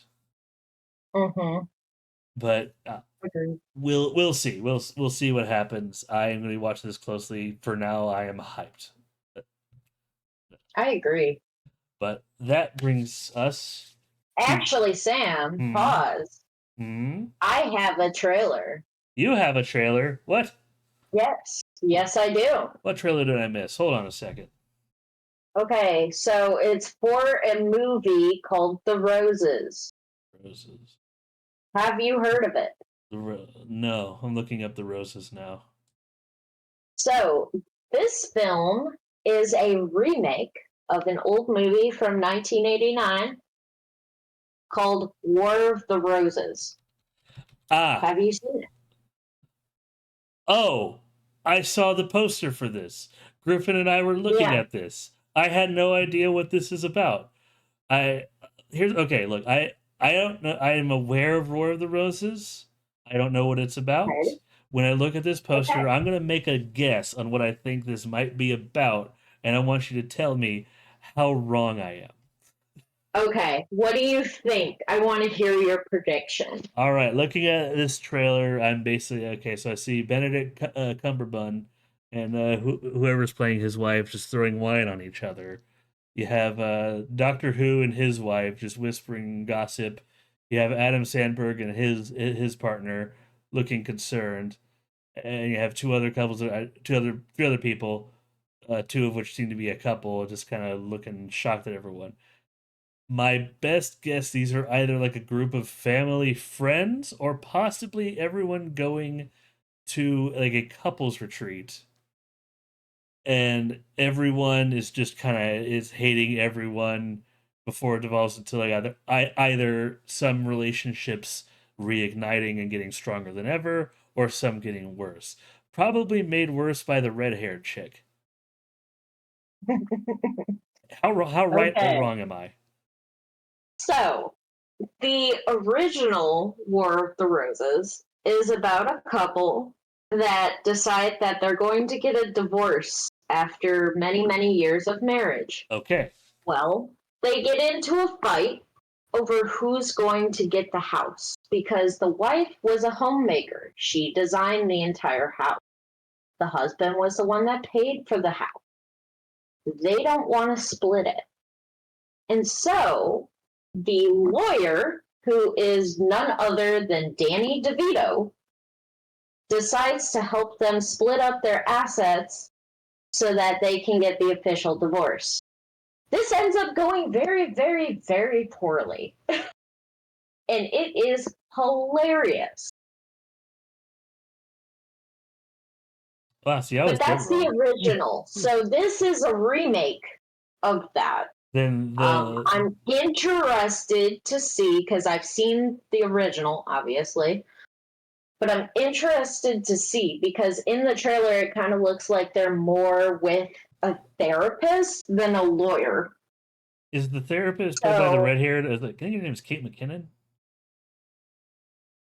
Mm-hmm. but Agreed. we'll see. We'll see what happens. I am going to be watching this closely. For now, I am hyped. I agree. But that brings us to Actually, Sam, hmm, pause. hmm. I have a trailer. You have a trailer. What? Yes. Yes, I do. What trailer did I miss? Hold on a second. Okay, so it's for a movie called The Roses. Roses. Have you heard of it? No, I'm looking up the roses now. So, this film is a remake of an old movie from 1989 called War of the Roses. Ah, Have you seen it? oh, I saw the poster for this. Griffin and I were looking Yeah. at this. I had no idea what this is about. I here's okay. Look, I don't know. I am aware of Roar of the Roses. I don't know what it's about. Okay. When I look at this Okay. poster, I'm gonna make a guess on what I think this might be about, and I want you to tell me how wrong I am. Okay. What do you think? I want to hear your prediction. All right, looking at this trailer, I'm basically okay. So I see Benedict Cumberbatch and whoever's playing his wife just throwing wine on each other. You have Doctor Who and his wife just whispering gossip. You have Adam Sandberg and his partner looking concerned, and you have two other couples, three other people, two of which seem to be a couple, just kind of looking shocked at everyone. My best guess, these are either like a group of family friends or possibly everyone going to like a couples retreat, and everyone is just kind of is hating everyone before it devolves into like either some relationships reigniting and getting stronger than ever, or some getting worse. Probably made worse by the red-haired chick. How right or Okay. wrong am I? So, the original War of the Roses is about a couple that decide that they're going to get a divorce after many, many years of marriage. Okay, Well, they get into a fight over who's going to get the house because the wife was a homemaker. She designed the entire house. The husband was the one that paid for the house. They don't want to split it. And so the lawyer, who is none other than Danny DeVito, decides to help them split up their assets so that they can get the official divorce. This ends up going very, very, very poorly. And it is hilarious. wow. See, I was But dead that's the wrong. original. So this is a remake of that. Then the I'm interested to see, because I've seen the original, obviously, but I'm interested to see because in the trailer it kind of looks like they're more with a therapist than a lawyer. is the therapist played by the So red haired? I think her name's Kate McKinnon.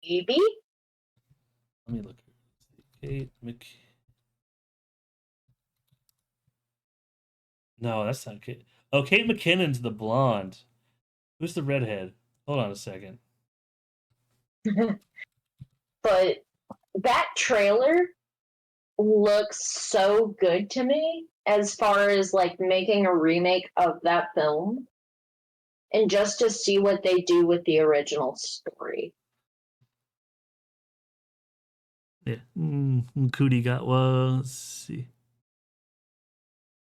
maybe Let me look. Kate Mc. No, that's not Kate. Oh, Kate McKinnon's the blonde. Who's the redhead? Hold on a second. but that trailer looks so good to me as far as like making a remake of that film and just to see what they do with the original story. Yeah. Cootie got well. Let's see.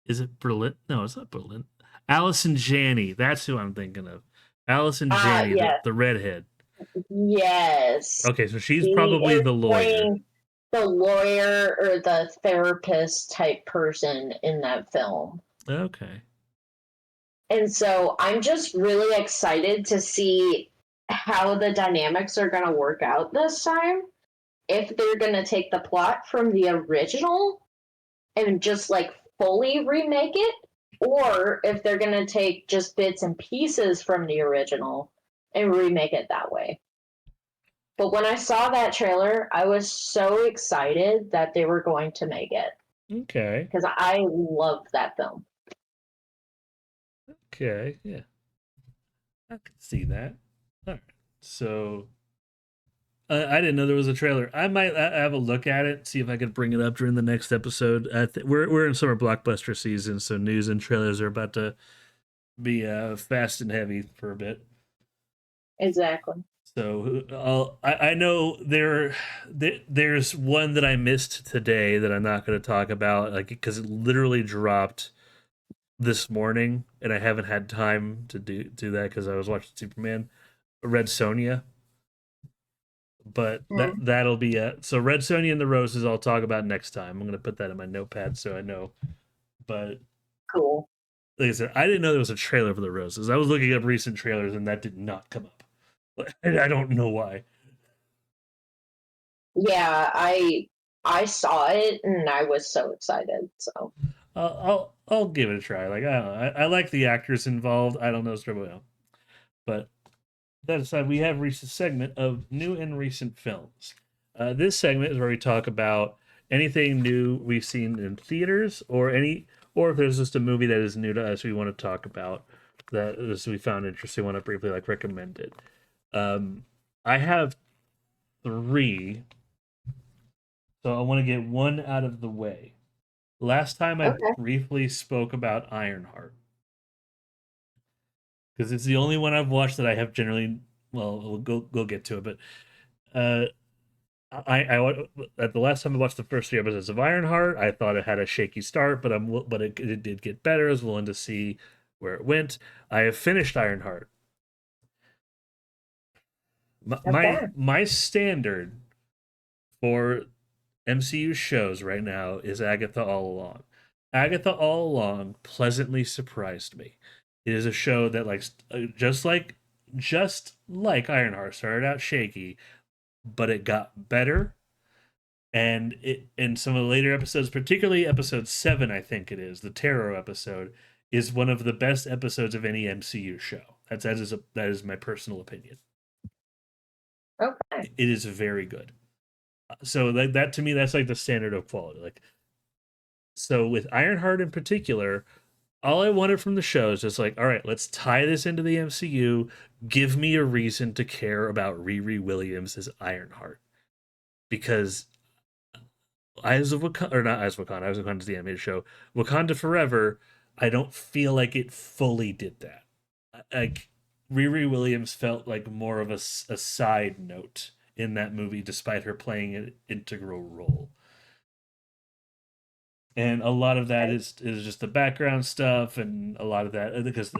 Is it Berlin? No, it's not Berlin. Allison Janney. That's who I'm thinking of. Allison Ah, Janney, yes, the redhead. yes. Okay, so she's She probably is the lawyer. playing the lawyer or the therapist type person in that film. Okay. And so I'm just really excited to see how the dynamics are going to work out this time. If they're going to take the plot from the original and just like fully remake it, or if they're going to take just bits and pieces from the original and remake it that way. But when I saw that trailer, I was so excited that they were going to make it Okay. because I loved that film. Okay. Yeah. I can see that. All right. So I didn't know there was a trailer. I might have a look at it, see if I could bring it up during the next episode. We're in summer blockbuster season, so news and trailers are about to be fast and heavy for a bit. Exactly. So I know there's one that I missed today that I'm not going to talk about, like because it literally dropped this morning, and I haven't had time to do that because I was watching Superman. Red Sonja, but Mm, that'll be it. So Red Sonja and the Roses, I'll talk about next time. I'm going to put that in my notepad so I know. But cool. like I said, I didn't know there was a trailer for the Roses. I was looking up recent trailers, and that did not come up. I don't know why. Yeah, I saw it and I was so excited. So I'll give it a try. Like I don't know. I like the actors involved. I don't know Strabo, but that aside, we have reached a segment of new and recent films. This segment is where we talk about anything new we've seen in theaters, or if there's just a movie that is new to us we want to talk about that we found interesting, want to briefly like recommend it. I have three, so I want to get one out of the way. Last time I okay. briefly spoke about Ironheart because it's the only one I've watched that I have generally. Well, we'll get to it, but uh, at the last time I watched the first three episodes of Ironheart, I thought it had a shaky start, but it did get better. I was willing to see where it went. I have finished Ironheart. My Okay. my standard for MCU shows right now is Agatha All Along. Agatha All Along pleasantly surprised me. It is a show that just like Ironheart started out shaky, but it got better, and it in some of the later episodes, particularly episode 7, I think it is, the tarot episode, is one of the best episodes of any MCU show. That is my personal opinion. Okay. It is very good. So that to me, that's like the standard of quality. Like, so with Ironheart in particular, all I wanted from the show is just like, all right, let's tie this into the MCU. Give me a reason to care about Riri Williams as Ironheart, because Eyes of Wakanda, or not Eyes of Wakanda, Eyes of Wakanda is the animated show. Wakanda Forever, I don't feel like it fully did that. Like, Riri Williams felt like more of a side note in that movie, despite her playing an integral role. And a lot of that is just the background stuff, and a lot of that because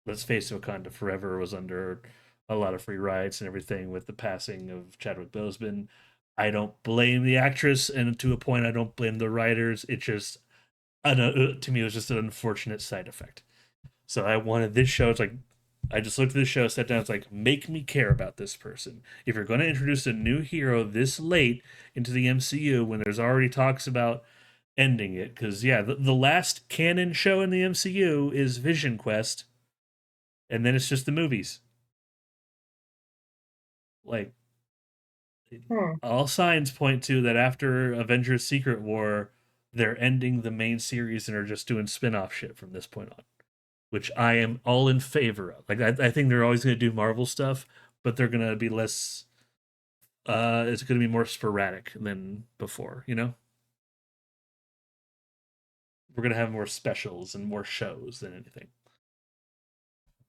let's face it, Wakanda Forever was under a lot of free rights and everything with the passing of Chadwick Boseman. I don't blame the actress, and to a point, I don't blame the writers. It just, I know, to me, it was just an unfortunate side effect. So I wanted this show. It's like I just looked at the show, sat down. It's like, make me care about this person. If you're going to introduce a new hero this late into the MCU, when there's already talks about ending it, because yeah, the last canon show in the MCU is Vision Quest, and then it's just the movies. Like, Hmm. all signs point to that after Avengers Secret War, they're ending the main series and are just doing spin-off shit from this point on, which I am all in favor of. Like, I think they're always going to do Marvel stuff, but they're going to be less, it's going to be more sporadic than before, you know? We're gonna have more specials and more shows than anything.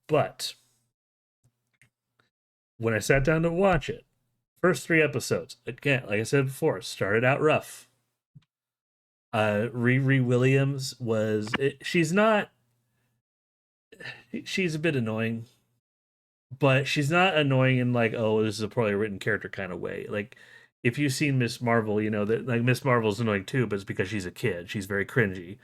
But when I sat down to watch it, first 3 episodes, again, like I said before, started out rough. Riri Williams she's not, she's a bit annoying, but she's not annoying in like, oh, this is a poorly written character kind of way. Like, if you've seen Miss Marvel, you know that like Miss Marvel's annoying too, but it's because she's a kid. She's very cringy.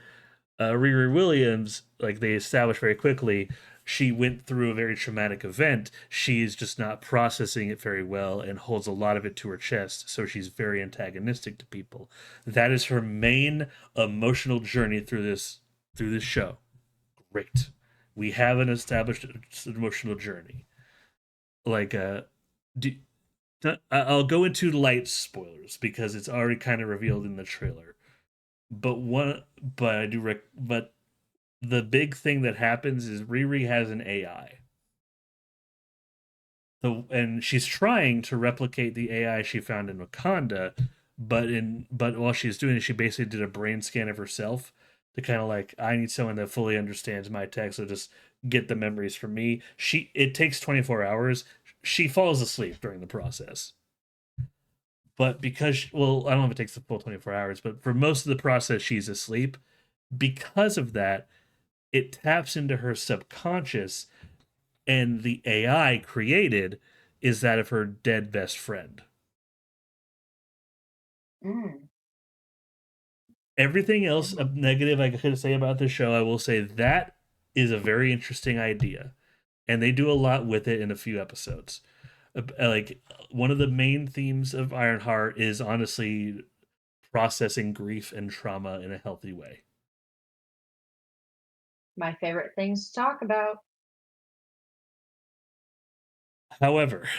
Riri Williams, like they established very quickly, she went through a very traumatic event. She's just not processing it very well and holds a lot of it to her chest. So she's very antagonistic to people. That is her main emotional journey through this show. Great. We have an established emotional journey. Like do, I'll go into light spoilers because it's already kind of revealed in the trailer. But I do but the big thing that happens is Riri has an AI. And she's trying to replicate the AI she found in Wakanda, but while she's doing it, she basically did a brain scan of herself to kind of like, I need someone that fully understands my tech, so just get the memories from me. It takes 24 hours. She falls asleep during the process. But because, well, I don't know if it takes the full 24 hours, but for most of the process, she's asleep. Because of that, it taps into her subconscious, and the AI created is that of her dead best friend. Mm. Everything else of negative I could say about this show, I will say that is a very interesting idea, and they do a lot with it in a few episodes. Like one of the main themes of Ironheart is honestly processing grief and trauma in a healthy way. My favorite things to talk about. However,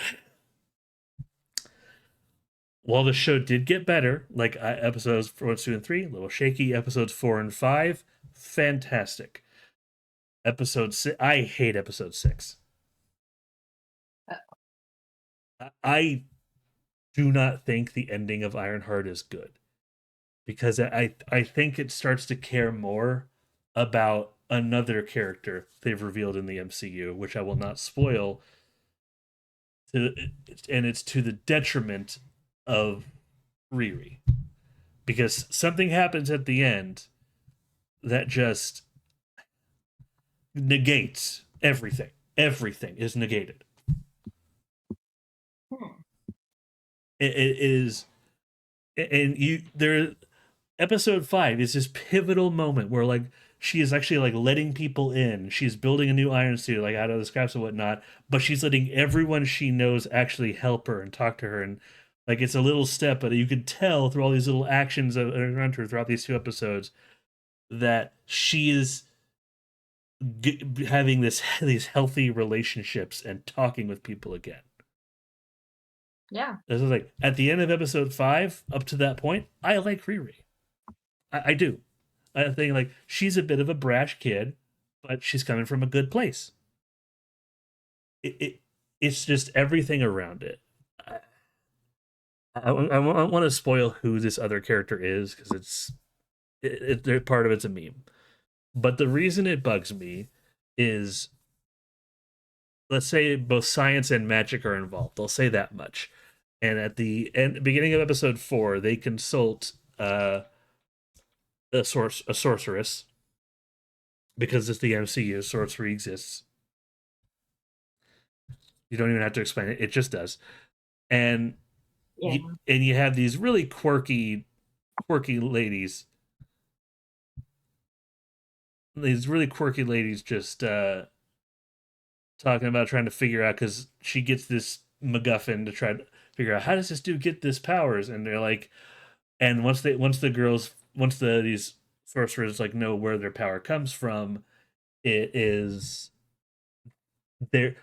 while the show did get better, like episodes 1, 2, and 3, a little shaky. Episodes 4 and 5, fantastic. Episode 6, I hate episode 6. I do not think the ending of Ironheart is good because I think it starts to care more about another character they've revealed in the MCU, which I will not spoil. And it's to the detriment of Riri because something happens at the end that just negates everything. Everything is negated. It is, and you there. Episode 5 is this pivotal moment where like she is actually like letting people in. She's building a new Iron Studio like out of the scraps and whatnot, but she's letting everyone she knows actually help her and talk to her, and like it's a little step, but you could tell through all these little actions around her throughout these 2 episodes that she is having these healthy relationships and talking with people again. Yeah. This is like at the end of episode 5, up to that point, I like Riri. I do. I think like she's a bit of a brash kid, but she's coming from a good place. It's just everything around it. I want to spoil who this other character is because part of it's a meme. But the reason it bugs me is, let's say both science and magic are involved. I'll say that much. And at the beginning of episode 4, they consult a sorceress because it's the MCU. Sorcery exists. You don't even have to explain it; it just does. And Yeah. you have these really quirky ladies. These really quirky ladies just talking about trying to figure out because she gets this MacGuffin to try to figure out how does this dude get this powers, and they're like, and once these sorcerers like know where their power comes from, it is their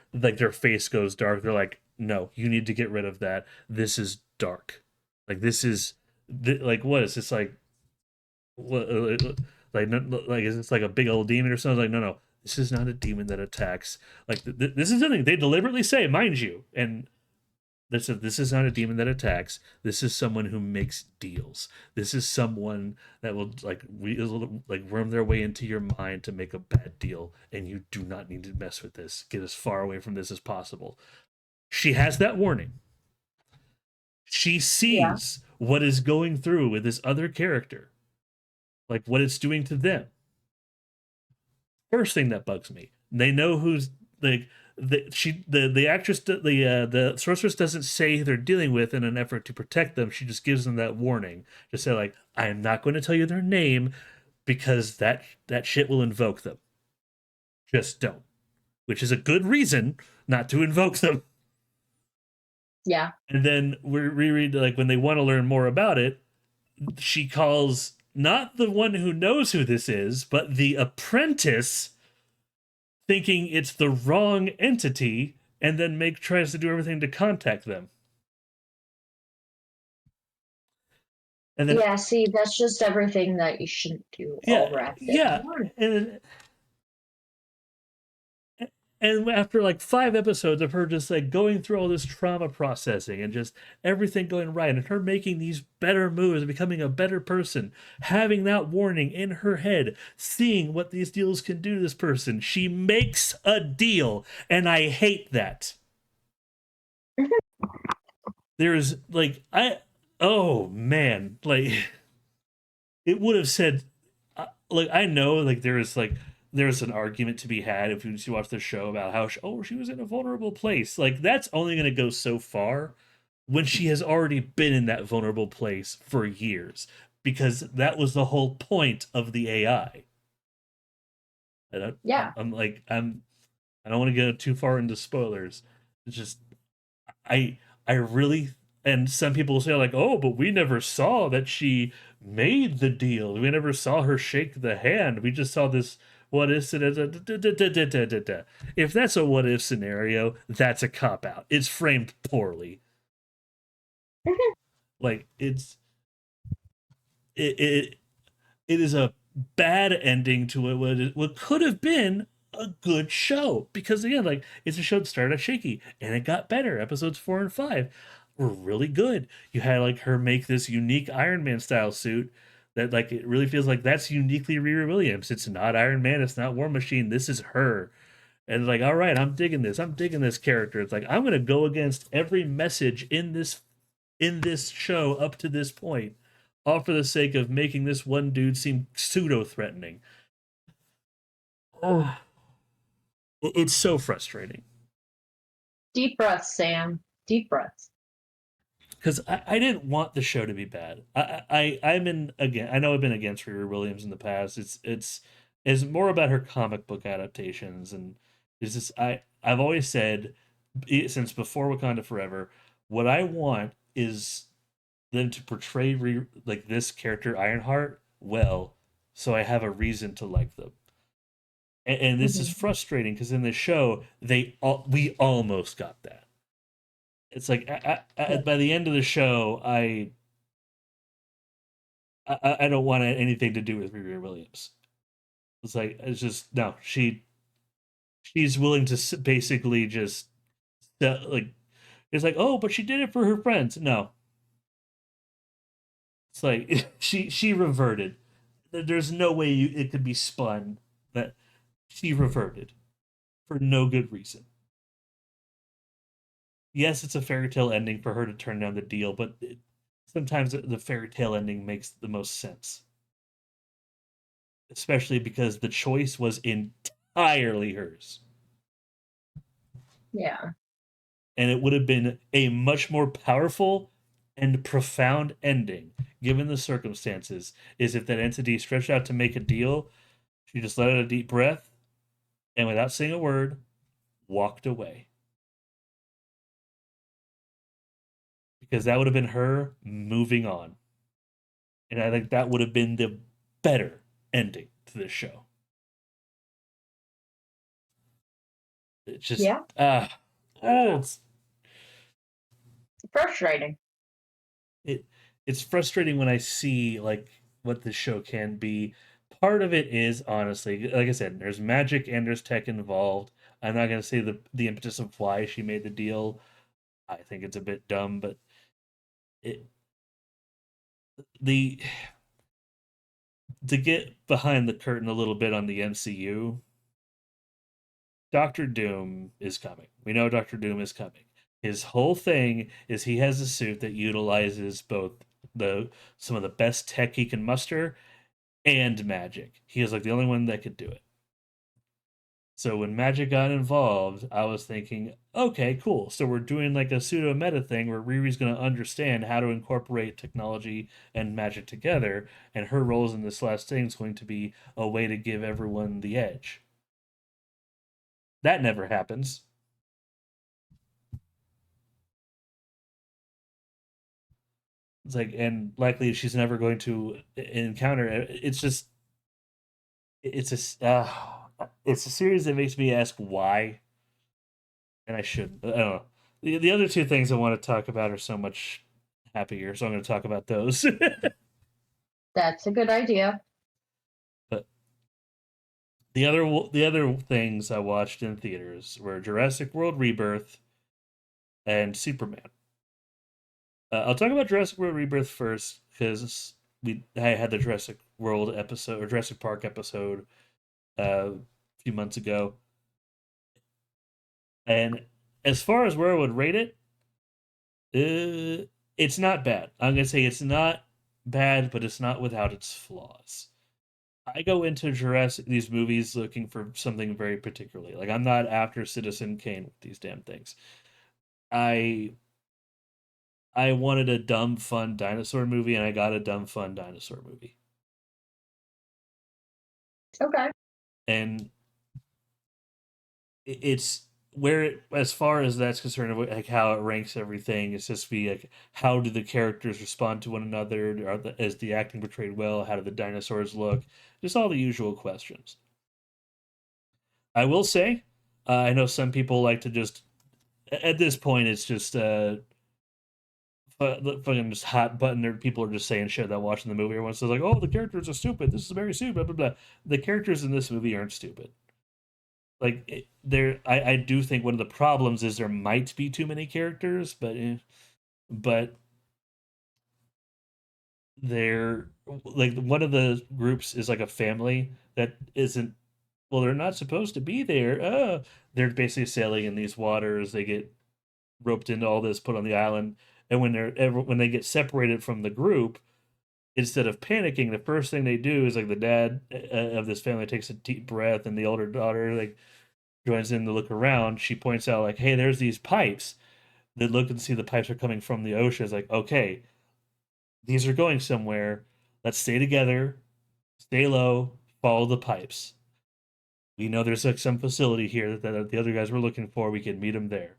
face goes dark. They're like, no, you need to get rid of that. This is dark. Like this is like what is this like? What like is this like a big old demon or something? Like no, this is not a demon that attacks. Like this is something they deliberately say, mind you, and this is not a demon that attacks. This is someone who makes deals. This is someone that will like worm their way into your mind to make a bad deal, and you do not need to mess with this. Get as far away from this as possible. She has that warning. She Yeah. sees what is going through with this other character, like what it's doing to them. First thing that bugs me. They know who's like the actress the sorceress doesn't say who they're dealing with in an effort to protect them. She just gives them that warning. Just say like, I am not going to tell you their name because that shit will invoke them. Just don't. Which is a good reason not to invoke them. Yeah. And then we reread like when they want to learn more about it, she calls not the one who knows who this is, but the apprentice, thinking it's the wrong entity, and then make tries to do everything to contact them. And then Yeah, see, that's just everything that you shouldn't do all yeah, wrapped in yeah, one. and after like 5 episodes of her just like going through all this trauma processing and just everything going right and her making these better moves and becoming a better person, having that warning in her head, seeing what these deals can do to this person, she makes a deal, and I hate that. There's like oh man, like it would have said like I know like there's an argument to be had if you watch the show about how she was in a vulnerable place. Like that's only going to go so far when she has already been in that vulnerable place for years, because that was the whole point of the AI. Yeah. I'm like I don't want to get too far into spoilers. It's just I I really, and some people say like, oh, but we never saw that she made the deal. We never saw her shake the hand. We just saw this what if scenario. If that's a what if scenario, that's a cop out. It's framed poorly. Like it it is a bad ending to what could have been a good show, because again like it's a show that started out shaky and it got better. Episodes 4 and 5 were really good. You had like her make this unique Iron Man style suit that like it really feels like that's uniquely Riri Williams. It's not Iron Man, it's not War Machine, this is her. And like, all right, I'm digging this character. It's like I'm gonna go against every message in this show up to this point, all for the sake of making this one dude seem pseudo threatening. Oh, it's so frustrating Deep breaths, Sam. Deep breaths. because I didn't want the show to be bad. I'm in again. I know I've been against Riri Williams in the past. It's more about her comic book adaptations, and it's just I've always said since before Wakanda Forever, what I want is them to portray like this character Ironheart well, so I have a reason to like them. And this is Hmm. frustrating because in the show we almost got that. It's like Yeah. by the end of the show, I don't want anything to do with Riri Williams. It's like it's just no. She's willing to basically just like it's like, oh, but she did it for her friends. No, it's like she reverted. There's no way it could be spun that she reverted for no good reason. Yes, it's a fairy tale ending for her to turn down the deal, but sometimes the fairy tale ending makes the most sense, especially because the choice was entirely hers. Yeah. And it would have been a much more powerful and profound ending, given the circumstances, is if that entity stretched out to make a deal, she just let out a deep breath, and without saying a word, walked away. Because that would have been her moving on. And I think that would have been the better ending to this show. It's just Yeah. it's Frustrating. it it's frustrating when I see like what this show can be. Part of it is honestly, like I said, there's magic and there's tech involved. I'm not gonna say the impetus of why she made the deal. I think it's a bit dumb, but it the to get behind the curtain a little bit on the MCU, Doctor Doom is coming. We know Doctor Doom is coming. His whole thing is he has a suit that utilizes both the some of the best tech he can muster and magic. He is like the only one that could do it. So when magic got involved, I was thinking, okay, cool. So we're doing like a pseudo meta thing where Riri's going to understand how to incorporate technology and magic together, and her roles in this last thing is going to be a way to give everyone the edge. That never happens. It's like, and likely she's never going to encounter it. It's just, it's a series that makes me ask why, and I shouldn't. I don't know. The other two things I want to talk about are so much happier, so I'm going to talk about those. That's a good idea. But the other things I watched in theaters were Jurassic World Rebirth and Superman. I'll talk about Jurassic World Rebirth first because I had the Jurassic World episode or Jurassic Park episode a few months ago, and as far as where I would rate it, it's not bad. I'm gonna say it's not bad, but it's not without its flaws. I go into Jurassic these movies looking for something very particularly. Like I'm not after Citizen Kane with these damn things. I I wanted a dumb fun dinosaur movie and I got a dumb fun dinosaur movie. Okay. And it's where it, as far as that's concerned, like how it ranks everything, it's just be like how do the characters respond to one another? Is the acting portrayed well? How do the dinosaurs look? Just all the usual questions. I will say, I know some people like to just at this point it's just fucking just hot button. There, people are just saying shit that watching the movie. Everyone says like, "Oh, the characters are stupid. This is very stupid." Blah blah blah. The characters in this movie aren't stupid. Like there, I do think one of the problems is there might be too many characters, but they're like one of the groups is like a family that isn't. Well, they're not supposed to be there. They're basically sailing in these waters. They get roped into all this, put on the island, and when they get separated from the group, instead of panicking, the first thing they do is like the dad of this family takes a deep breath, and the older daughter like joins in to look around. She points out like, "Hey, there's these pipes." They look and see the pipes are coming from the ocean. It's like, okay, these are going somewhere. Let's stay together, stay low, follow the pipes. We know there's like some facility here that the other guys were looking for. We can meet them there.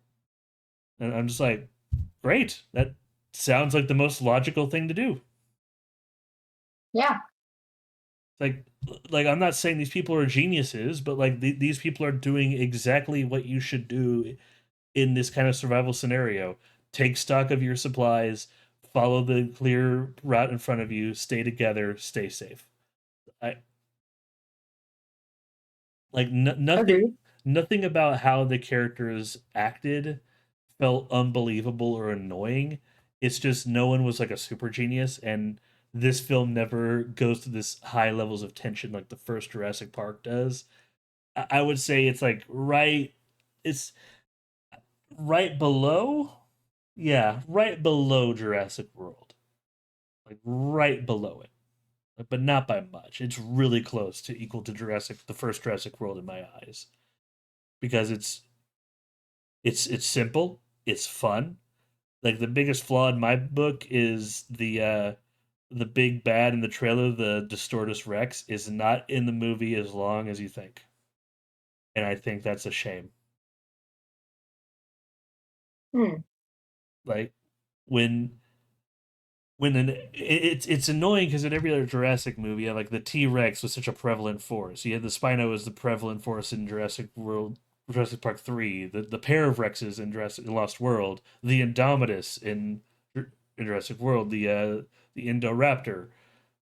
And I'm just like, great. That sounds like the most logical thing to do. Yeah. Like, like I'm not saying these people are geniuses, but like these people are doing exactly what you should do in this kind of survival scenario. Take stock of your supplies, follow the clear route in front of you, stay together, stay safe. I like Agreed. nothing about how the characters acted felt unbelievable or annoying. It's just no one was like a super genius, and this film never goes to this high levels of tension like the first Jurassic Park does. I would say it's like it's right below, yeah, right below Jurassic World, like right below it, but not by much. It's really close to equal to the first Jurassic World in my eyes, because it's simple, it's fun. Like the biggest flaw in my book is the big bad in the trailer, the Distortus Rex, is not in the movie as long as you think, and I think that's a shame. Hmm. Like when it's annoying because in every other Jurassic movie, like the T Rex was such a prevalent force. You had the Spino as the prevalent force in Jurassic Park 3, the pair of Rexes in Jurassic Lost World, the Indominus in Jurassic World, the Indoraptor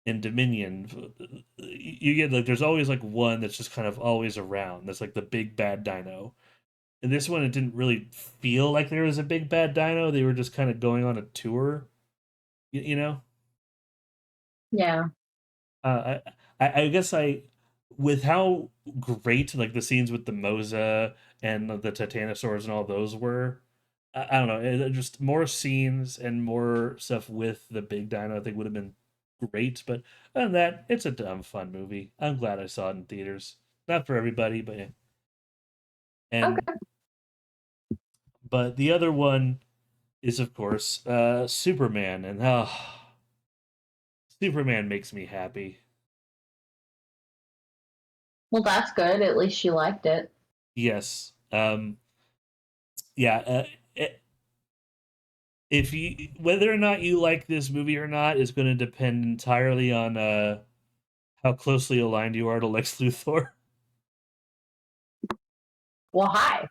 in Dominion. You get like there's always like one that's just kind of always around. That's like the big bad dino. In this one, it didn't really feel like there was a big bad dino. They were just kind of going on a tour, you know. Yeah. Uh, I guess with how great like the scenes with the Mosa and the Titanosaurs and all those were, I don't know, just more scenes and more stuff with the big dino I think would have been great. But other than that, it's a dumb fun movie. I'm glad I saw it in theaters. Not for everybody, but yeah. And Okay. but the other one is of course Superman, and Superman makes me happy. Well, that's good. At least you liked it. Yes. Yeah. If you whether or not you like this movie or not is going to depend entirely on how closely aligned you are to Lex Luthor. Well, hi.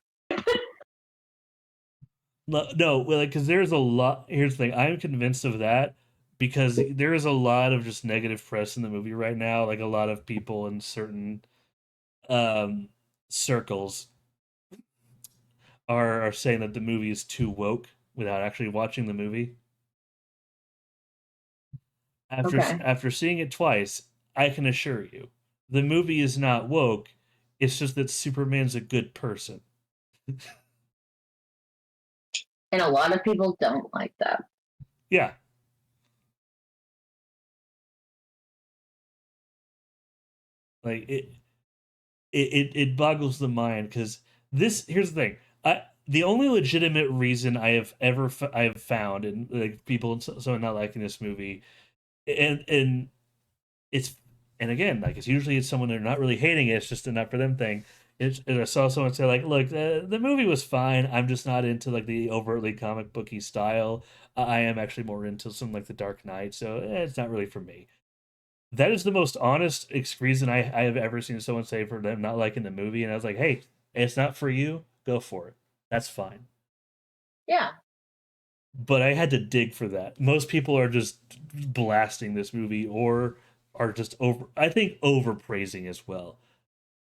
No, well, like because there's a lot. Here's the thing: I'm convinced of that because there is a lot of just negative press in the movie right now. Like a lot of people in certain um, circles are saying that the movie is too woke without actually watching the movie. Okay. After seeing it twice, I can assure you, the movie is not woke. It's just that Superman's a good person. And a lot of people don't like that. Yeah, like it boggles the mind because this. Here's the thing. The only legitimate reason I have found and like people so not liking this movie and it's and again like it's usually it's someone they're not really hating it. It's just a not for them thing. I saw someone say like, "Look, the movie was fine. I'm just not into like the overtly comic booky style. I am actually more into some like the Dark Knight, so it's not really for me." That is the most honest reason I have ever seen someone say for them not liking the movie, and I was like, "Hey, it's not for you. Go for it. That's fine." Yeah. But I had to dig for that. Most people are just blasting this movie or are just over. I think overpraising as well.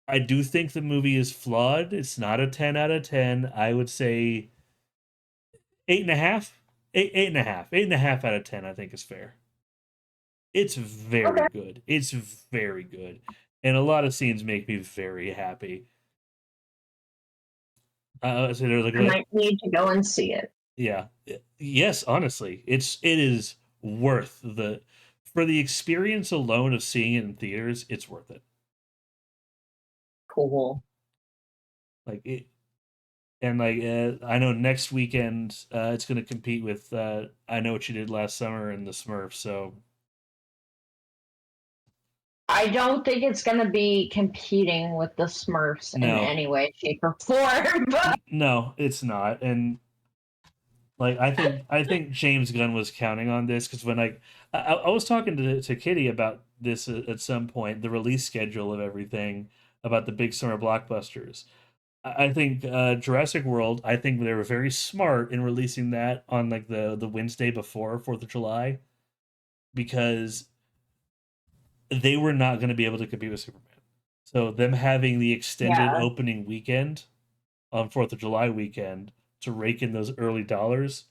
I do think the movie is flawed. It's not a 10 out of 10. I would say eight and a half. Eight and a half. 8.5 out of 10, I think is fair. It's very Okay. good. It's very good. And a lot of scenes make me very happy. So they're I might need to go and see it. yeah. Yes, honestly. It is worth the for the experience alone of seeing it in theaters, it's worth it. Cool. Like it and like I know next weekend it's going to compete with I Know What You Did Last Summer and the Smurfs. So I don't think it's going to be competing with the Smurfs in no, any way, shape, or form. But no, it's not. And like I think James Gunn was counting on this because when I was talking to Kitty about this at some point, the release schedule of everything about the big summer blockbusters. I think Jurassic World. I think they were very smart in releasing that on like the Wednesday before Fourth of July because they were not going to be able to compete with Superman. So them having the extended yeah, opening weekend on Fourth of July weekend to rake in those early dollars,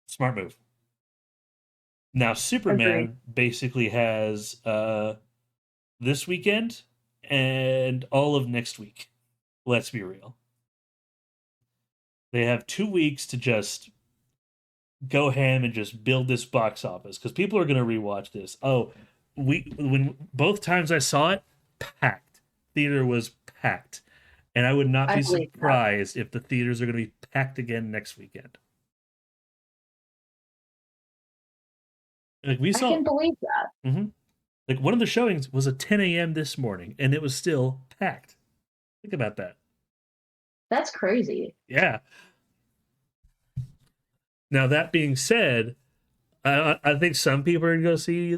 smart move. Now agreed. Superman basically has this weekend and all of next week. Let's be real. They have 2 weeks to just go ham and just build this box office because people are going to rewatch this. Oh, we when both times I saw it, packed. Theater was packed, and I would not I be believe that. surprised if the theaters are going to be packed again next weekend. Like we I saw, can believe that. mhm. Like one of the showings was at 10 a.m. this morning, and it was still packed. Think about that. That's crazy. Yeah. Now that being said, I think some people are going to go see.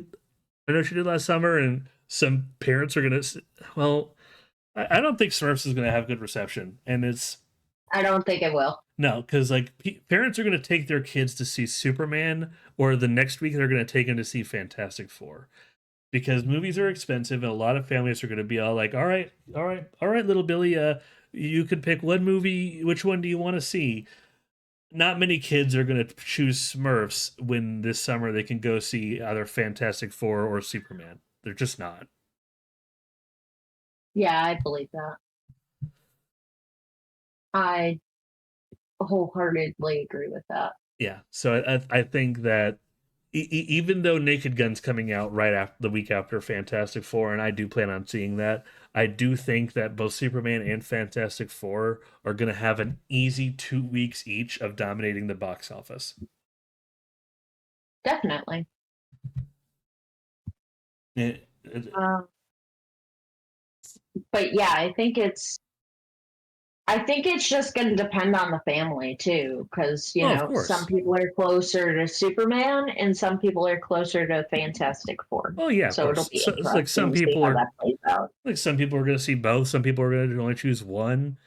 I know she did last summer, and some parents are going to. Well, I don't think Smurfs is going to have good reception, and it's I don't think it will. no because like parents are going to take their kids to see Superman, or the next week they're going to take them to see Fantastic Four because movies are expensive, and a lot of families are going to be all like, "All right, all right, all right, little Billy, You could pick one movie. Which one do you want to see? Not many kids are going to choose Smurfs when this summer they can go see either Fantastic Four or Superman. They're just not. Yeah, I believe that. I wholeheartedly agree with that. Yeah. So I think that even though Naked Gun's coming out right after the week after Fantastic Four, and I do plan on seeing that, I do think that both Superman and Fantastic Four are going to have an easy 2 weeks each of dominating the box office. Definitely. It, Um, but yeah, I think it's just going to depend on the family too, because oh, of some course. people are closer to Superman and some people are closer to Fantastic Four. Oh yeah, of So it'll course. be So it's like interesting to see how that plays out. some people are going to see both. Some people are going to only choose one.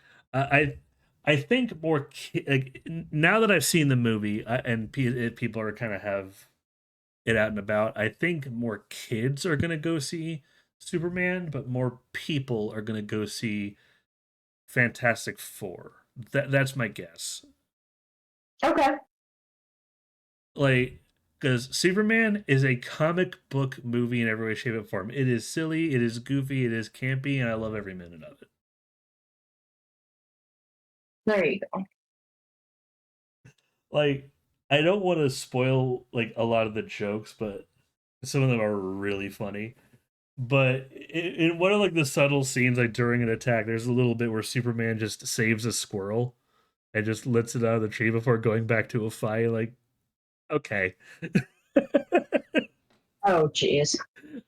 I think more like, now that I've seen the movie and people are kind of have it out and about. I think more kids are going to go see Superman, but more people are going to go see Fantastic Four. That's my guess. Okay. Like, because Superman is a comic book movie in every way, shape, and form. It is silly, it is goofy, it is campy, and I love every minute of it. There you go. Like, I don't want to spoil like a lot of the jokes, but some of them are really funny. But in one of like the subtle scenes, like during an attack, there's a little bit where Superman just saves a squirrel and just lets it out of the tree before going back to a fight. Like, okay, but Oh, geez.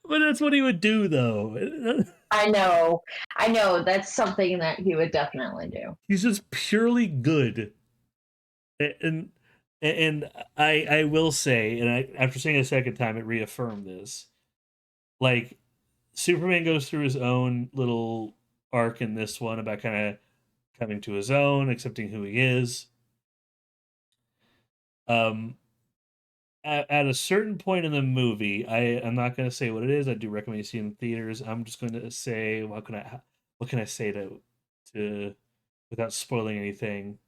that's what he would do, though. I know. I know. That's something that he would definitely do. He's just purely good, and and I will say, and I after saying it a second time, it reaffirmed this. Like Superman goes through his own little arc in this one about kind of coming to his own, accepting who he is. Um, at a certain point in the movie, I'm not going to say what it is. I do recommend you see it in theaters. I'm just going to say what can I say to without spoiling anything.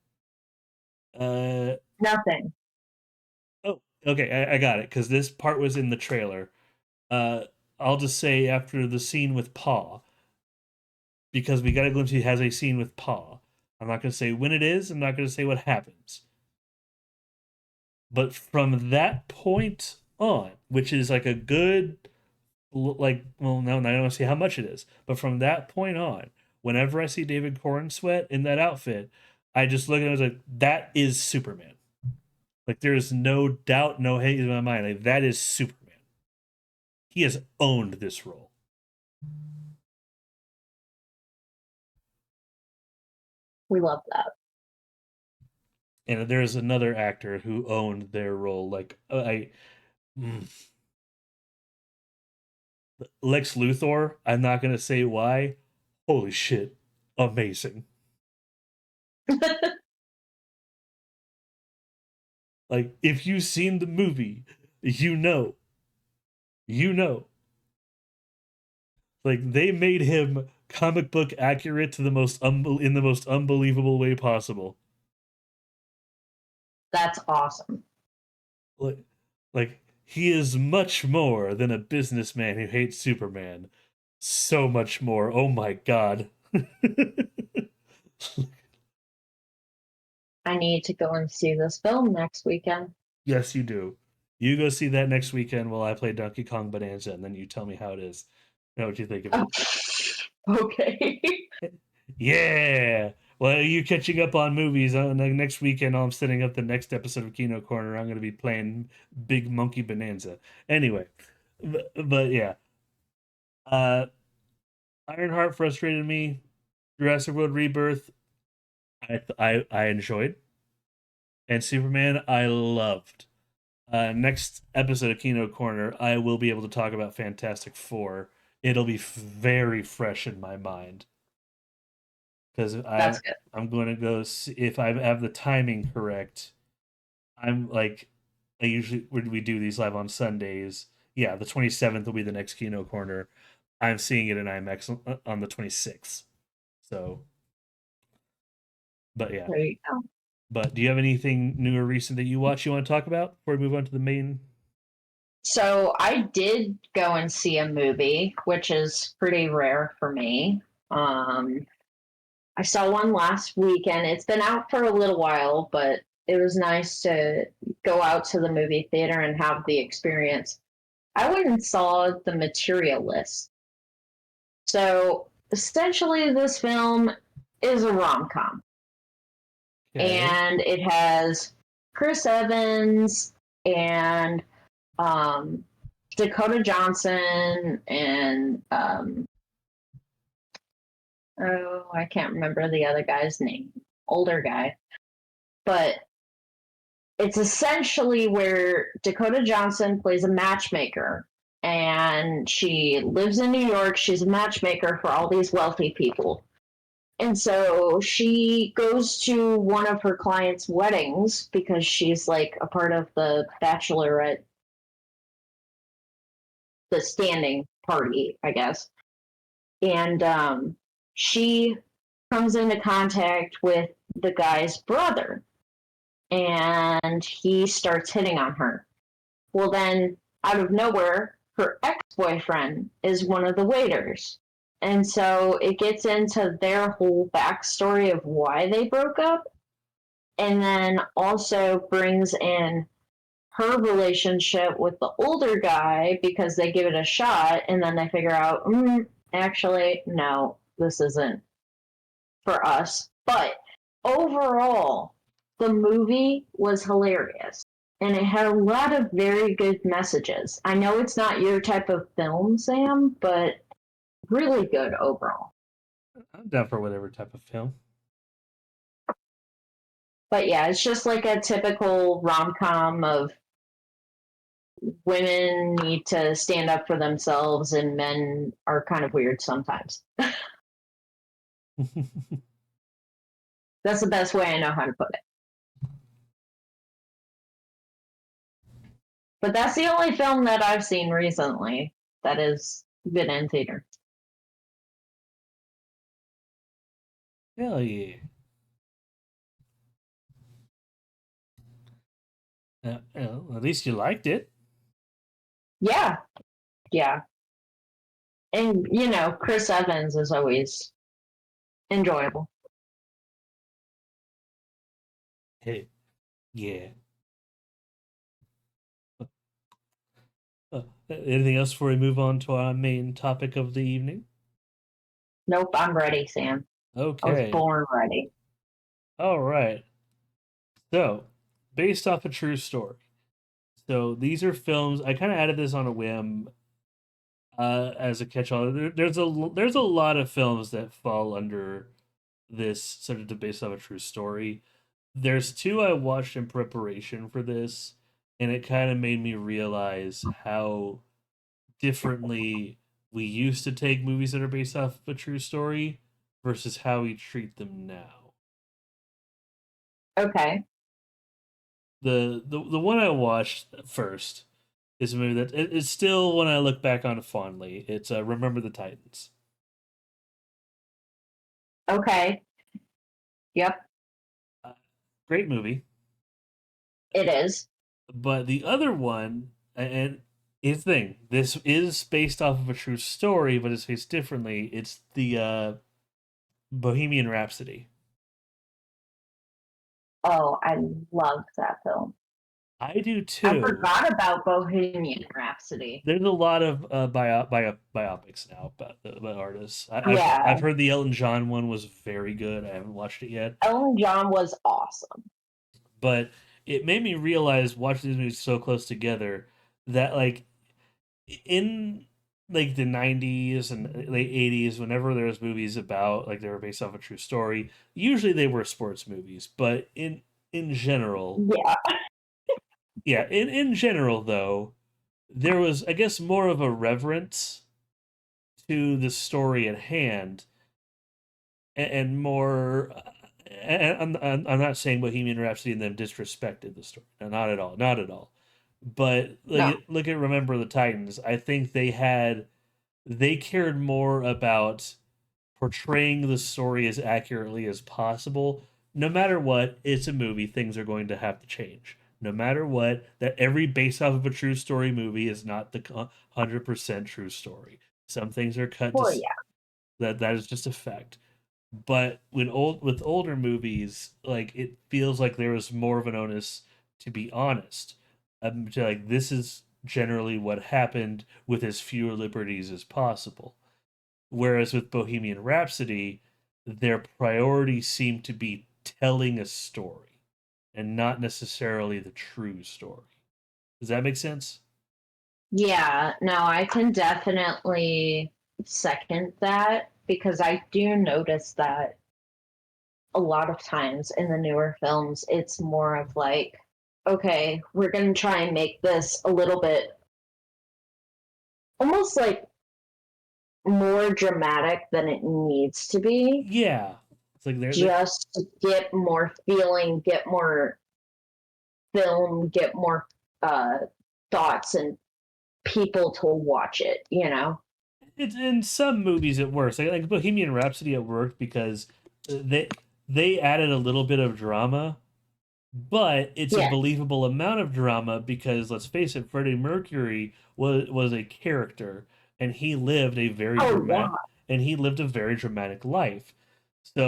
Uh Nothing. oh, okay, I got it because this part was in the trailer. Uh, I'll just say after the scene with Paw because we got a glimpse he has a scene with Paw. I'm not going to say when it is. I'm not going to say what happens. But from that point on, which is like a good like well no, I don't want to see how much it is, but from that point on, whenever I see David Corn sweat in that outfit, I just look at it as like that is Superman. Like there is no doubt, no hate in my mind. Like that is Superman. He has owned this role. We love that. And there is another actor who owned their role. Like mm, Lex Luthor. I'm not gonna say why. Holy shit, amazing! Like if you've seen the movie, you know, you know. Like they made him comic book accurate to the in the most unbelievable way possible. That's awesome. Like, like he is much more than a businessman who hates Superman. So much more. Oh my god. I need to go and see this film next weekend. Yes, you do. You go see that next weekend while I play Donkey Kong Bonanza, and then you tell me how it is. Know what you think of Oh, it. okay. Yeah. Well, you catching up on movies. Next weekend, I'm setting up the next episode of Kino Corner. I'm going to be playing Big Monkey Bonanza. Anyway, but yeah. Uh, Ironheart frustrated me. Jurassic World Rebirth, I enjoyed, and Superman I loved. Next episode of Kino Corner, I will be able to talk about Fantastic Four. It'll be very fresh in my mind because That's good. I'm going to go see, if I have the timing correct. I'm like I usually when we do these live on Sundays. Yeah, the 27th will be the next Kino Corner. I'm seeing it in IMAX on the 26th. So But yeah. There you go. But do you have anything new or recent that you watch you want to talk about before we move on to the main? So I did go and see a movie, which is pretty rare for me. Um, I saw one last weekend. It's been out for a little while, but it was nice to go out to the movie theater and have the experience. I went and saw The Materialist. So essentially, this film is a rom com, Okay. and it has Chris Evans and um, Dakota Johnson and oh, I can't remember the other guy's name, older guy, but it's essentially where Dakota Johnson plays a matchmaker, and she lives in New York. She's a matchmaker for all these wealthy people. And so she goes to one of her clients' weddings because she's like a part of the bachelorette, the standing party, I guess. And she comes into contact with the guy's brother, and he starts hitting on her. Well, then, out of nowhere, her ex boyfriend is one of the waiters. And so it gets into their whole backstory of why they broke up, and then also brings in her relationship with the older guy because they give it a shot, and then they figure out, actually, no, this isn't for us. But overall, the movie was hilarious and it had a lot of very good messages. I know it's not your type of film, Sam, but really good overall. I'm down for whatever type of film. But yeah, it's just like a typical rom com of women need to stand up for themselves and men are kind of weird sometimes. That's the best way I know how to put it. But that's the only film that I've seen recently that has been in theater. Hell yeah. At least you liked it. Yeah, yeah. And, you know, Chris Evans is always enjoyable. Hey, yeah. Anything else before we move on to our main topic of the evening? Nope, I'm ready, Sam. I was Okay. born ready. All right. So, based off a true story. So these are films. I kind of added this on a whim as a catch-all. There's a lot of films that fall under this sort of based off a true story. There's two I watched in preparation for this, and it kind of made me realize how differently we used to take movies that are based off a true story versus how we treat them now. Okay. The one I watched first is a movie that it's still when I look back on it fondly. It's Remember the Titans. Okay. Yep, Uh, Great movie, it is. but the other one and here's the thing. This is based off of a true story, but it's faced differently. It's the Bohemian Rhapsody. Oh, I loved that film. I do I too. forgot about Bohemian Rhapsody. There's a lot of biopics now about artists. I've Yeah, heard the Elton John one was very good. I haven't watched it yet, Ellen John was awesome. but it made me realize watching these movies so close together that like in like the 90s and late 80s, whenever there was movies about like they were based off a true story, usually they were sports movies. But in general, Yeah. yeah, in general though, there was, I guess, more of a reverence to the story at hand, and more. And I'm not saying Bohemian Rhapsody and them disrespected the story. No, not at all, not at all. But No. like, look at Remember the Titans. I think they cared more about portraying the story as accurately as possible no matter what, it's a movie. Things are going to have to change. No matter what, that every based off of a true story movie is not the 100% true story. Some things are cut to Well, yeah. that is just a fact. But when old with older movies, like it feels like there was more of an onus to be honest. To like this is generally what happened with as fewer liberties as possible. Whereas with Bohemian Rhapsody, their priority seemed to be telling a story and not necessarily the true story. Does that make sense? Yeah, no, I can definitely second that because I do notice that a lot of times in the newer films, it's more of like, okay, we're going to try and make this a little bit almost like more dramatic than it needs to be, Yeah. It's like they're just to get more feeling, get more film, get more uh, thoughts and people to watch it, you know? it's in some movies it works. Like Bohemian Rhapsody, it worked because they they added a little bit of drama, but it's a Yeah. believable amount of drama because let's face it, Freddie Mercury was a character and Oh, yeah. he lived a very dramatic life.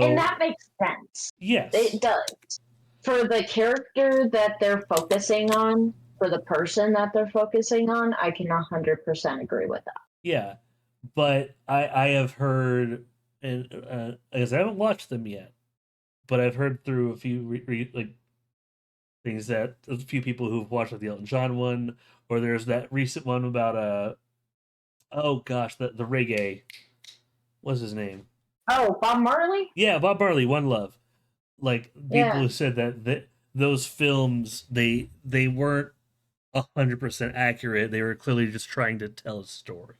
And So that makes sense. It yes, does. For the character that they're focusing on, for the person that they're focusing on, I can 100% agree with that. yeah, but I have heard and because I haven't watched them yet, but I've heard through a few like things that a few people who've watched like the Elton John one, or there's that recent one about oh gosh, the reggae. What's his name? Oh, Bob Marley? Yeah, Bob Marley, One Love. Like people Yeah. who said that those films they weren't 100% accurate. They were clearly just trying to tell a story,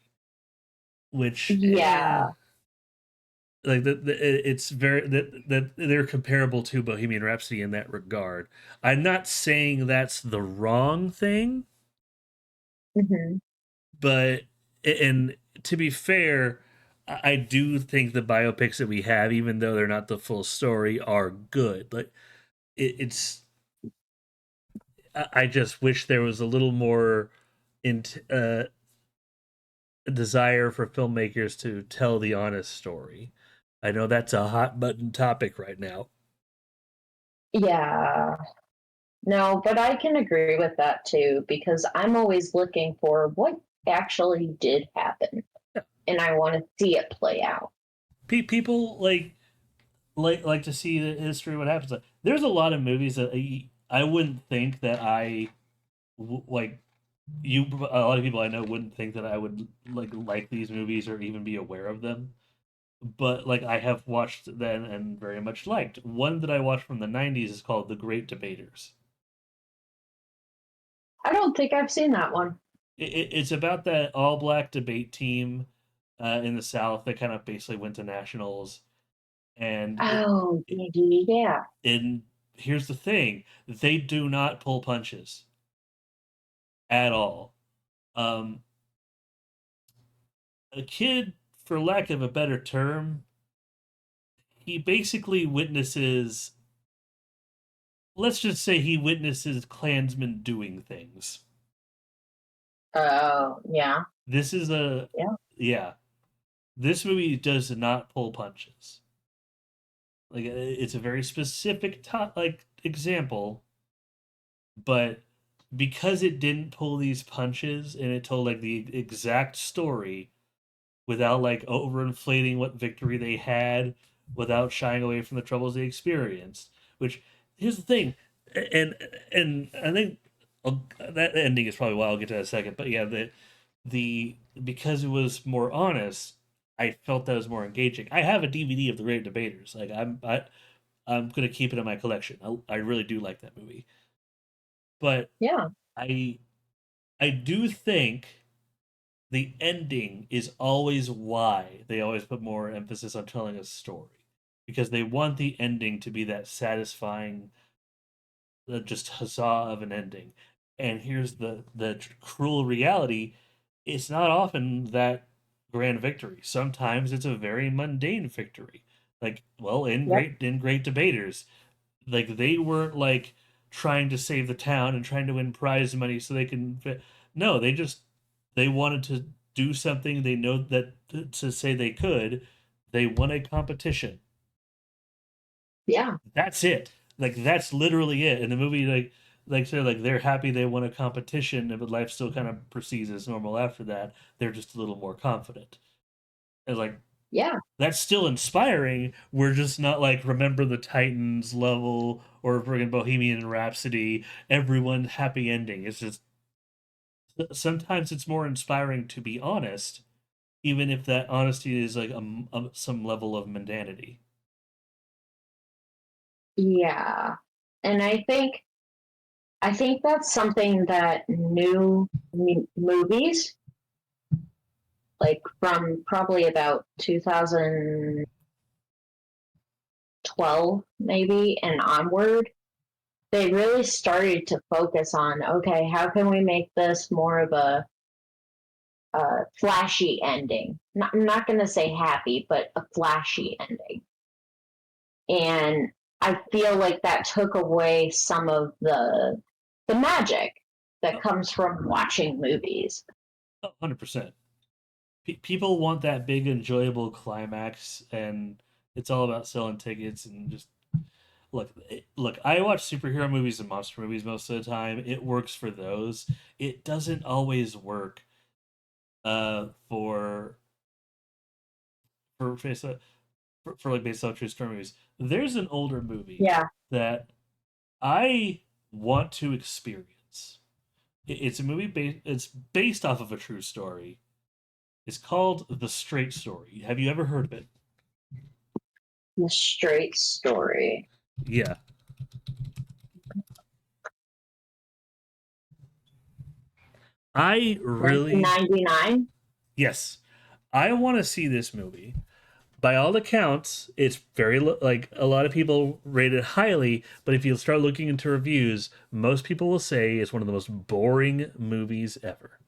which Yeah. like it's very that they're comparable to Bohemian Rhapsody in that regard. I'm not saying that's the wrong thing, Hmm. but and to be fair, I do think the biopics that we have, even though they're not the full story, are good. Like it's I just wish there was a little more in desire for filmmakers to tell the honest story. I know that's a hot button topic right now. Yeah. No, but I can agree with that too because I'm always looking for what actually did happen and I want to see it play out. People like to see the history of what happens. Like, there's a lot of movies that I wouldn't think that like you a lot of people I know wouldn't think that I would like these movies or even be aware of them. But like I have watched them and very much liked. One that I watched from the '90s is called The Great Debaters. I don't think I've seen that one. It's about that all black debate team in the South that kind of basically went to nationals, and Oh, yeah. and here's the thing: they do not pull punches at all. Um, a kid, for lack of a better term, he basically witnesses. Let's just say he witnesses Klansmen doing things. Oh, yeah. This is a Yeah. yeah. This movie does not pull punches. Like it's a very specific like example, but because it didn't pull these punches and it told like the exact story without like overinflating what victory they had, without shying away from the troubles they experienced. Which here's the thing, and and I think that ending is probably why I'll get to that in a second. But yeah, the because it was more honest, I felt that was more engaging. I have a DVD of the Great Debaters. Like I'm gonna keep it in my collection. I really do like that movie, but Yeah. I I do think the ending is always why they always put more emphasis on telling a story because they want the ending to be that satisfying, just huzzah of an ending. And here's the cruel reality: it's not often that grand victory. Sometimes it's a very mundane victory. Like well, Yep. in great debaters, Like they weren't like trying to save the town and trying to win prize money so they can. No, they wanted to do something they know that to say they could. They won a competition. Yeah. That's it. Like that's literally it. In the movie, like they're happy they won a competition, but life still kind of proceeds as normal after that. They're just a little more confident. And like Yeah. that's still inspiring. We're just not like Remember the Titans level or friggin' Bohemian Rhapsody. Everyone happy ending. It's just sometimes it's more inspiring to be honest, even if that honesty is like some level of mundanity. Yeah. And I think that's something that new movies, like from probably about 2012 maybe and onward, they really started to focus on, okay, how can we make this more of a flashy ending? I'm not going to say happy, but a flashy ending. And I feel like that took away some of the magic that comes from watching movies. 100%. People want that big enjoyable climax, and it's all about selling tickets and just look. I watch superhero movies and monster movies most of the time. It works for those. It doesn't always work for face for like based off true story movies. There's an older movie Yeah. that I want to experience. It's a movie based. It's based off of a true story. It's called The Straight Story. Have you ever heard of it? The straight story. Yeah. I really 1999. yes. I want to see this movie. By all accounts, it's very like a lot of people rate it highly, but if you start looking into reviews, most people will say it's one of the most boring movies ever.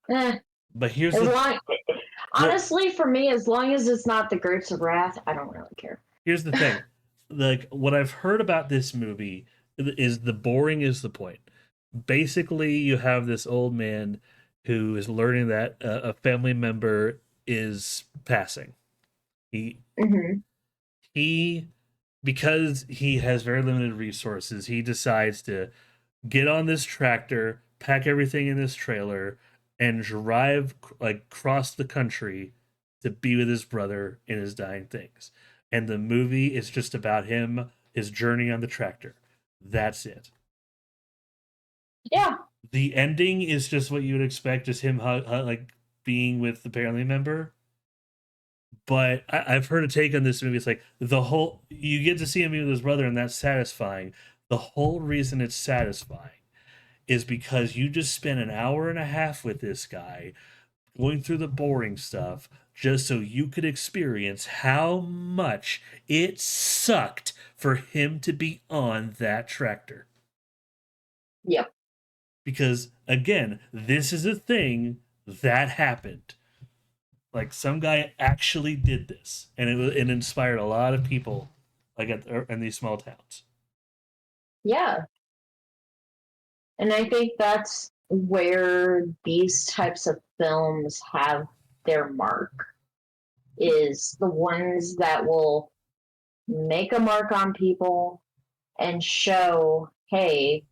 Eh, But here's as the long, well, honestly, for me, as long as it's not the Grapes of Wrath, I don't really care. here's the thing. Like what I've heard about this movie is the boring is the point. Basically, you have this old man who is learning that a family member is passing. He Hmm. he because he has very limited resources, he decides to get on this tractor, pack everything in this trailer, and drive like cross the country to be with his brother in his dying things. And the movie is just about him, his journey on the tractor. That's it. Yeah. The ending is just what you would expect, just him like being with the family member. But I've heard a take on this movie. It's like the whole you get to see him with his brother, and that's satisfying. The whole reason it's satisfying is because you just spent an hour and a half with this guy going through the boring stuff just so you could experience how much it sucked for him to be on that tractor. Yep. Because again, this is a thing that happened. Like some guy actually did this, and it inspired a lot of people, like in these small towns. Yeah. And I think that's where these types of films have their mark, is the ones that will make a mark on people and show, hey,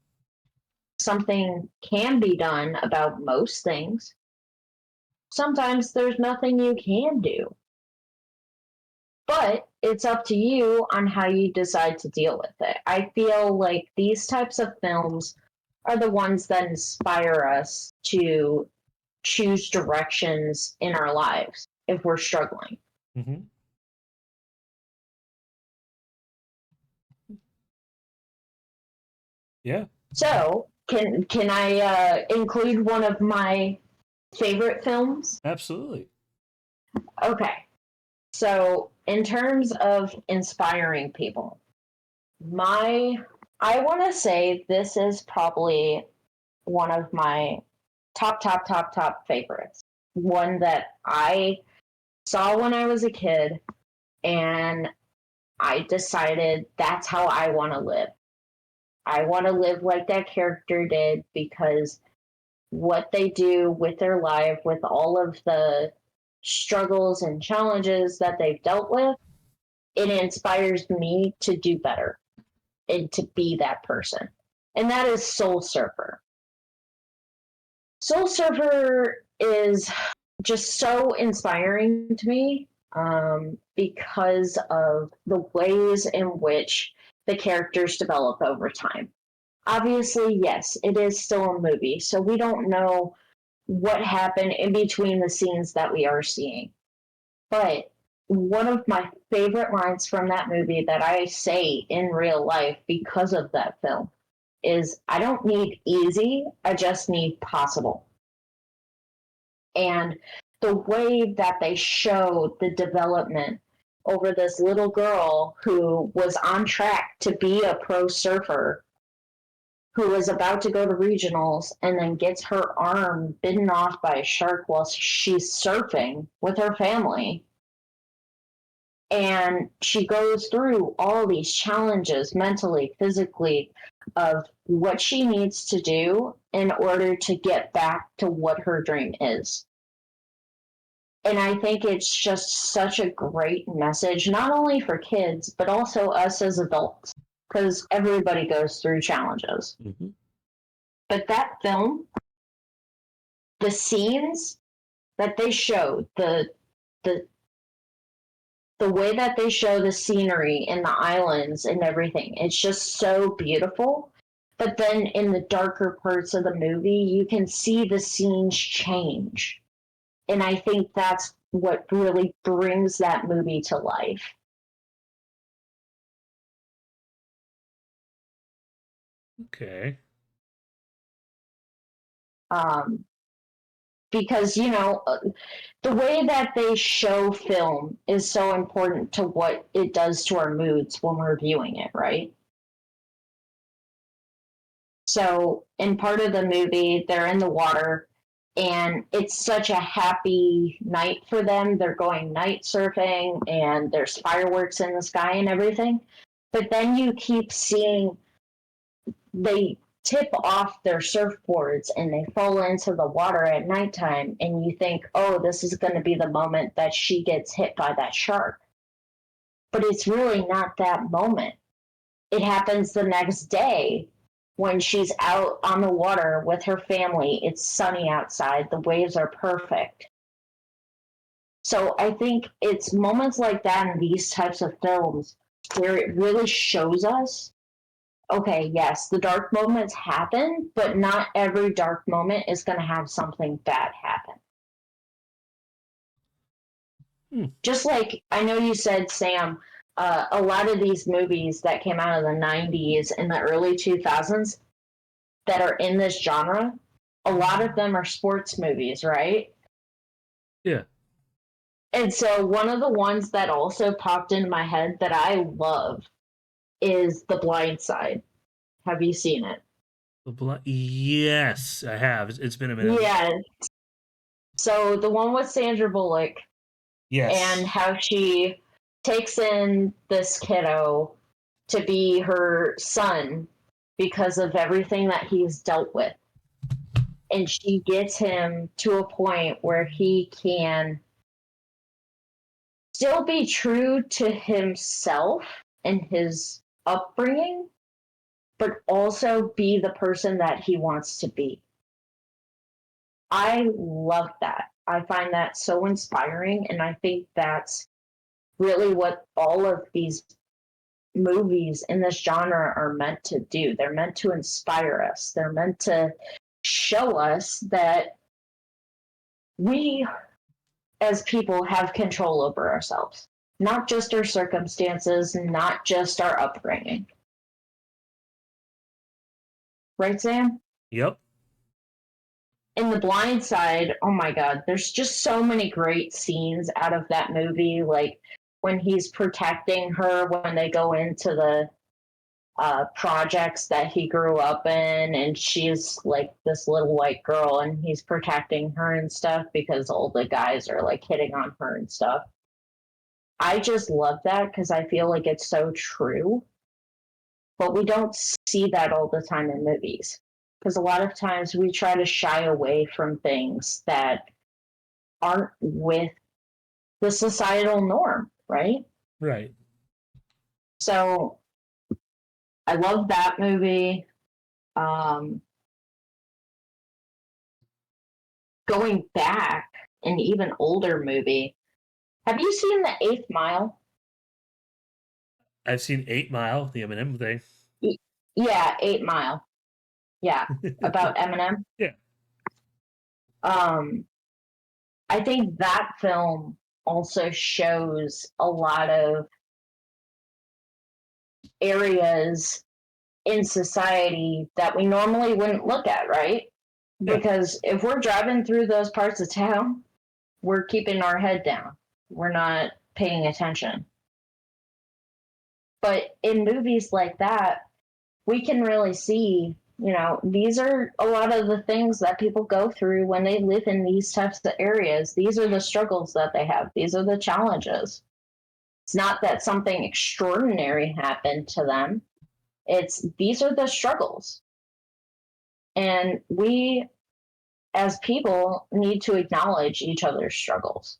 something can be done about most things. Sometimes there's nothing you can do, but it's up to you on how you decide to deal with it. I feel like these types of films are the ones that inspire us to choose directions in our lives if we're struggling. Mm-hmm. Yeah, So, can I include one of my favorite films? absolutely. Okay. So, in terms of inspiring people, my I want to say this is probably one of my top favorites. One that I saw when I was a kid, and I decided that's how I want to live. I want to live like that character did, because what they do with their life, with all of the struggles and challenges that they've dealt with, it inspires me to do better and to be that person. And that is Soul Surfer. Soul Surfer is just so inspiring to me, because of the ways in which the characters develop over time. Obviously, yes, it is still a movie, so we don't know what happened in between the scenes that we are seeing. But one of my favorite lines from that movie that I say in real life because of that film is, I don't need easy, I just need possible. And the way that they show the development over this little girl who was on track to be a pro surfer, who was about to go to regionals and then gets her arm bitten off by a shark while she's surfing with her family. And she goes through all these challenges mentally, physically, of what she needs to do in order to get back to what her dream is. And I think it's just such a great message, not only for kids, but also us as adults, because everybody goes through challenges. Mm-hmm. But that film, the scenes that they show, the the way that they show the scenery and the islands and everything, it's just so beautiful. But then in the darker parts of the movie, you can see the scenes change. And I think that's what really brings that movie to life. Okay. Um, because, you know, the way that they show film is so important to what it does to our moods when we're viewing it, right? So, in part of the movie, they're in the water, and it's such a happy night for them. They're going night surfing, and there's fireworks in the sky and everything. But then you keep seeing they tip off their surfboards and they fall into the water at nighttime, and you think, oh, this is going to be the moment that she gets hit by that shark. But it's really not that moment. It happens the next day when she's out on the water with her family. It's sunny outside, the waves are perfect. So I think it's moments like that in these types of films where it really shows us, okay, yes, the dark moments happen, but not every dark moment is going to have something bad happen. Just like I know you said, Sam, a lot of these movies that came out of the 90s and the early 2000s that are in this genre, a lot of them are sports movies, right? Yeah. And so one of the ones that also popped into my head that I love is The Blind Side. Have you seen it? Yes, I have. It's been a minute. Yeah. So the one with Sandra Bullock, and Yes. how she takes in this kiddo to be her son because of everything that he's dealt with. And she gets him to a point where he can still be true to himself and his upbringing, but also be the person that he wants to be. I love that. I find that so inspiring, and I think that's really what all of these movies in this genre are meant to do. They're meant to inspire us. They're meant to show us that we as people have control over ourselves, not just our circumstances, not just our upbringing. Right, Sam? Yep. In The Blind Side, oh my God, there's just so many great scenes out of that movie. Like when he's protecting her when they go into the projects that he grew up in, and she's like this little white girl, and he's protecting her and stuff because all the guys are like hitting on her and stuff. I just love that because I feel like it's so true, but we don't see that all the time in movies. Because a lot of times we try to shy away from things that aren't with the societal norm, right? Right. So I love that movie. Um, Going back, an even older movie. Have you seen The Eighth Mile? I've seen 8 Mile, the Eminem thing. Yeah, 8 Mile. Yeah, about Eminem. Yeah. Um, I think that film also shows a lot of areas in society that we normally wouldn't look at, right? Yeah. Because if we're driving through those parts of town, we're keeping our head down. We're not paying attention. But in movies like that, we can really see, these are a lot of the things that people go through when they live in these types of areas. These are the struggles that they have, these are the challenges. It's not that something extraordinary happened to them, it's these are the struggles. And we, as people, need to acknowledge each other's struggles.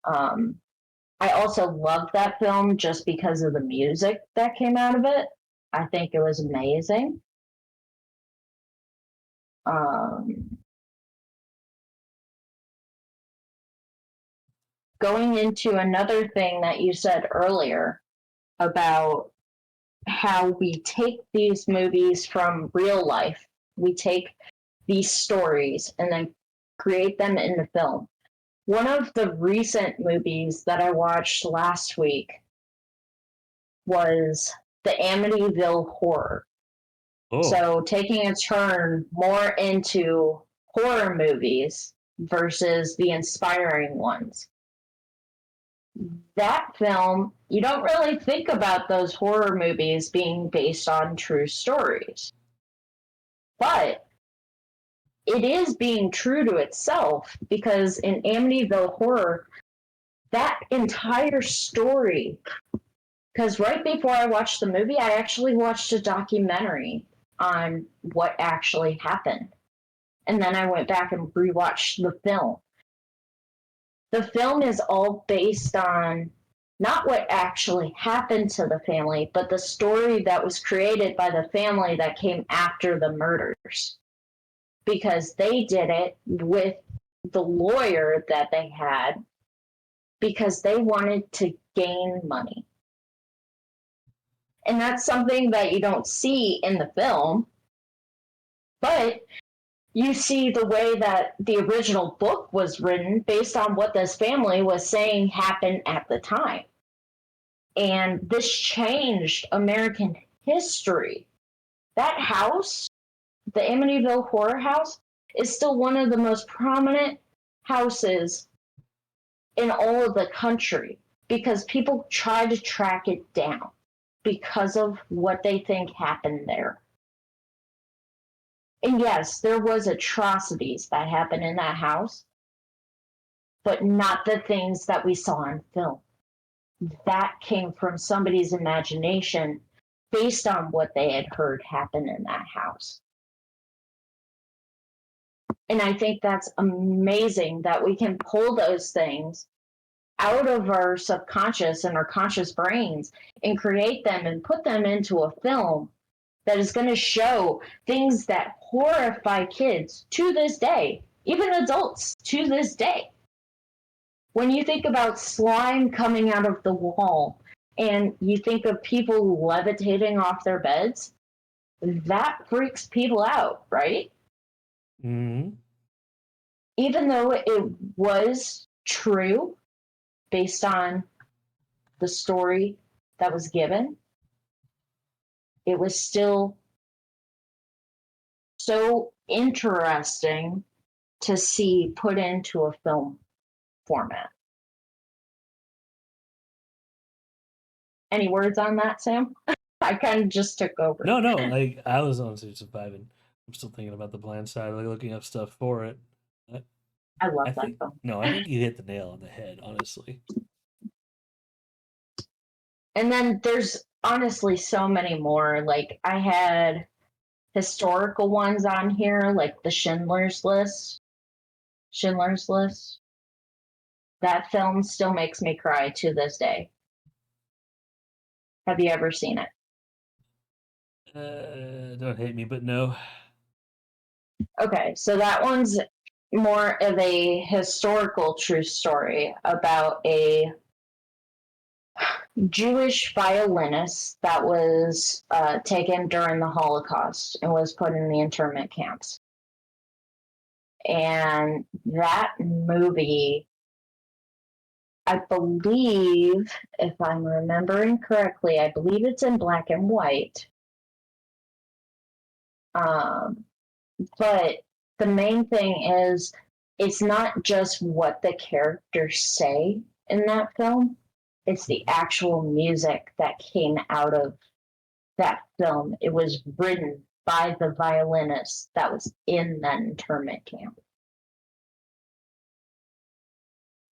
Um, I also loved that film just because of the music that came out of it. I think it was amazing. Um, Going into another thing that you said earlier about how we take these movies from real life, we take these stories and then create them into film. One of the recent movies that I watched last week was the Amityville Horror. Oh, So taking a turn more into horror movies versus the inspiring ones. That film, you don't really think about those horror movies being based on true stories. But it is being true to itself because in Amityville Horror, that entire story, because right before I watched the movie, I actually watched a documentary on what actually happened. And then I went back and rewatched the film. The film is all based on not what actually happened to the family, but the story that was created by the family that came after the murders. Because they did it with the lawyer that they had because they wanted to gain money. And that's something that you don't see in the film, but you see the way that the original book was written based on what this family was saying happened at the time. And this changed American history. That house, the Amityville Horror House, is still one of the most prominent houses in all of the country because people try to track it down because of what they think happened there. And yes, there was atrocities that happened in that house, but not the things that we saw on film. That came from somebody's imagination based on what they had heard happen in that house. And I think that's amazing that we can pull those things out of our subconscious and our conscious brains and create them and put them into a film that is going to show things that horrify kids to this day, even adults to this day. When you think about slime coming out of the wall and you think of people levitating off their beds, that freaks people out, right? mm-hmm. Even though it was true based on the story that was given, it was still so interesting to see put into a film format. Any words on that, Sam? I kind of just took over. No, no. Like I was honestly surviving. I'm still thinking about the blind side, like looking up stuff for it. I, I I love that think film. no, I think you hit the nail on the head. Honestly, And then there's honestly so many more. Like I had historical ones on here, like the Schindler's List. Schindler's List. That film still makes me cry to this day. Have you ever seen it? Don't hate me, but no. Okay, so that one's more of a historical true story about a Jewish violinist that was taken during the Holocaust and was put in the internment camps. And that movie, I believe, if I'm remembering correctly, I believe it's in black and white. Um, but the main thing is, it's not just what the characters say in that film, it's the actual music that came out of that film. It was written by the violinist that was in that internment camp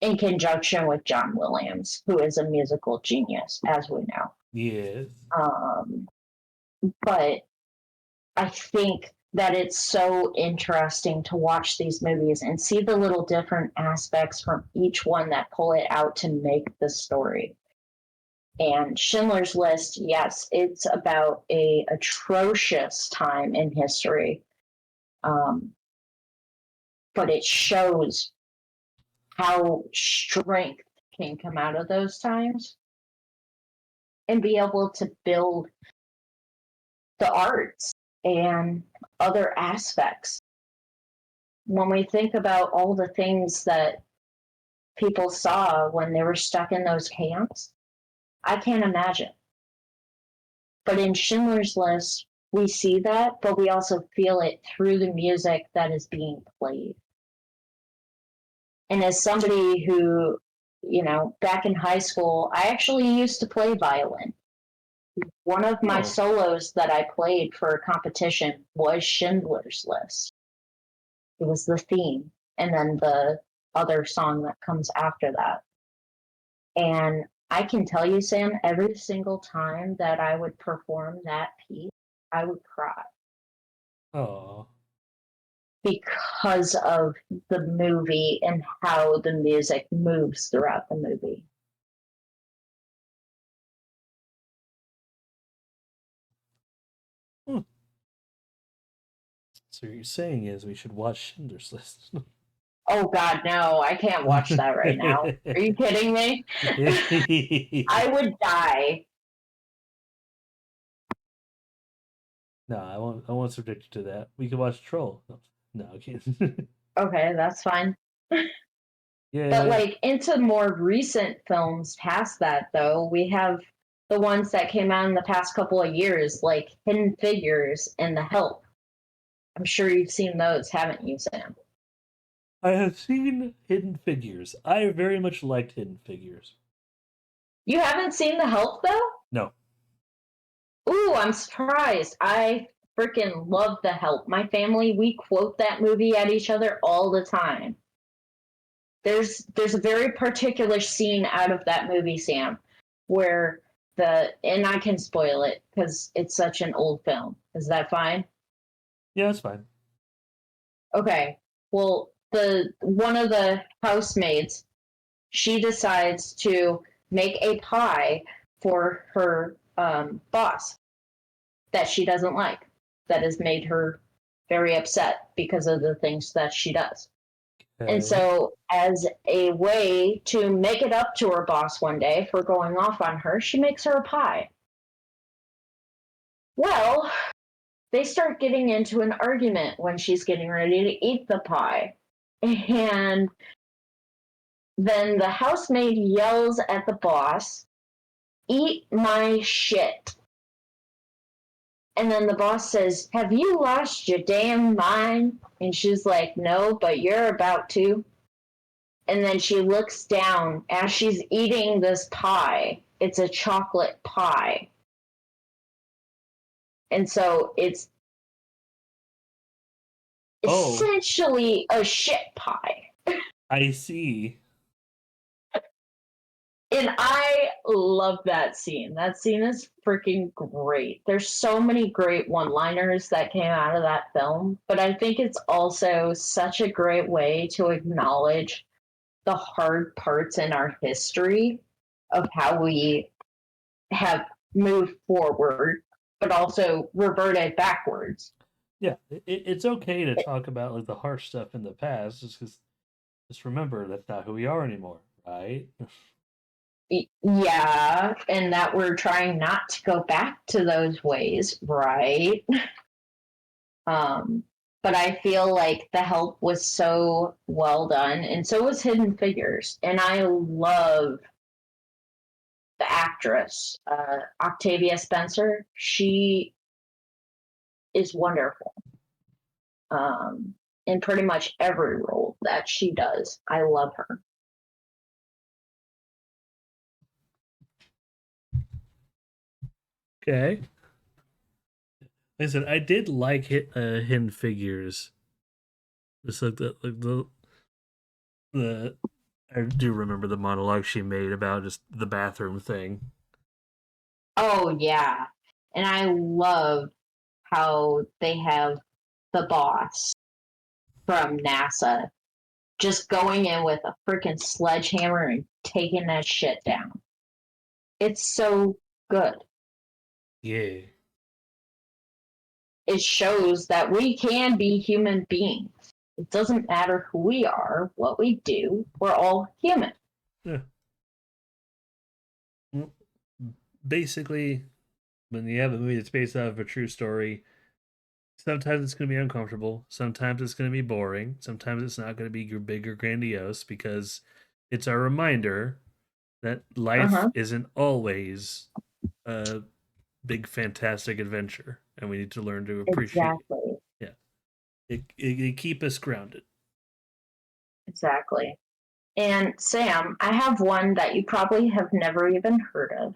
in conjunction with John Williams, who is a musical genius, as we know. Yes. Um, but I think that it's so interesting to watch these movies and see the little different aspects from each one that pull it out to make the story. And Schindler's List, yes, it's about a atrocious time in history, um, but it shows how strength can come out of those times and be able to build the arts and other aspects. When we think about all the things that people saw when they were stuck in those camps, I can't imagine. But in Schindler's List, we see that, but we also feel it through the music that is being played. And as somebody who, back in high school, I actually used to play violin. One of my Oh. solos that I played for a competition was Schindler's List. It was the theme, and then the other song that comes after that. And I can tell you, Sam, every single time that I would perform that piece, I would cry Oh. because of the movie and how the music moves throughout the movie. Hmm. So what you're saying is we should watch Schindler's List. Oh God, no, I can't watch that right now. Are you kidding me? I would die. No, I won't. I won't subject you to that. We could watch Troll. No, I can't. Okay, that's fine. But Yeah. like into more recent films past that though, we have the ones that came out in the past couple of years, like Hidden Figures and The Help. I'm sure you've seen those, haven't you, Sam? I have seen Hidden Figures. I very much liked Hidden Figures. You haven't seen The Help though? No. Ooh, I'm surprised. I freaking love The Help. My family, we quote that movie at each other all the time. There's a very particular scene out of that movie, Sam, where and I can spoil it because it's such an old film. Is that fine? Yeah, that's fine. Okay. Well, the one of the housemaids, she decides to make a pie for her boss that she doesn't like, that has made her very upset because of the things that she does. And Okay. so, as a way to make it up to her boss one day for going off on her, she makes her a pie. Well, they start getting into an argument when she's getting ready to eat the pie. And then the housemaid yells at the boss, "Eat my shit." And then the boss says, "Have you lost your damn mind?" And she's like, "No, but you're about to." And then she looks down as she's eating this pie. It's a chocolate pie. And so it's Oh, essentially a shit pie. I see. And I love that scene. That scene is freaking great. There's so many great one-liners that came out of that film, but I think it's also such a great way to acknowledge the hard parts in our history of how we have moved forward, but also reverted backwards. Yeah, it's okay to talk about like the harsh stuff in the past, just because just remember that's not who we are anymore, right? Yeah, and that we're trying not to go back to those ways, right? Um, but I feel like the help was so well done, and so was Hidden Figures. And I love the actress, Octavia Spencer. She is wonderful in pretty much every role that she does. I love her. Okay. Like I said, I did like Hidden Figures. Just the I do remember the monologue she made about just the bathroom thing. Oh, yeah. And I love how they have the boss from NASA just going in with a freaking sledgehammer and taking that shit down. It's so good. Yeah, It shows that we can be human beings. It doesn't matter who we are, what we do, we're all human. yeah. Well, basically, when you have a movie that's based off of a true story, sometimes it's going to be uncomfortable. Sometimes it's going to be boring. Sometimes it's not going to be big or grandiose because it's a reminder that Uh life huh. isn't always a big fantastic adventure, and we need to learn to appreciate. Exactly. Yeah, it keep us grounded. Exactly. And Sam, I have one that you probably have never even heard of.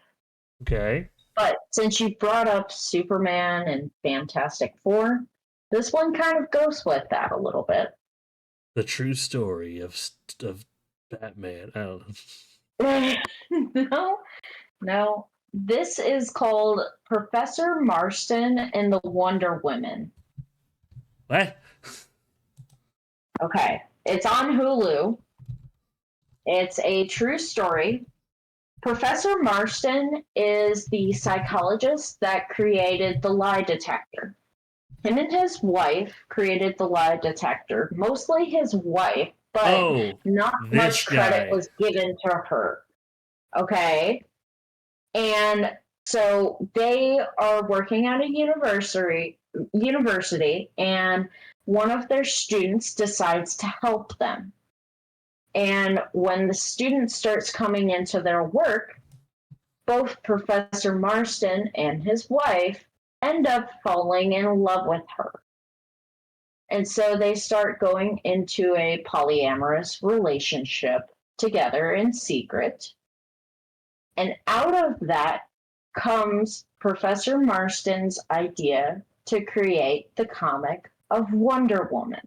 Okay, But since you brought up Superman and Fantastic Four, this one kind of goes with that a little bit. the true story of Batman. I don't know. No, no. This is called Professor Marston and the Wonder Women. What? Okay. It's on Hulu. It's a true story. Professor Marston is the psychologist that created the lie detector. Him and his wife created the lie detector, mostly his wife, but Oh, not this much credit guy. was given to her. Okay. And so they are working at a university, and one of their students decides to help them. And when the student starts coming into their work, both Professor Marston and his wife end up falling in love with her. And so they start going into a polyamorous relationship together in secret. And out of that comes Professor Marston's idea to create the comic of Wonder Woman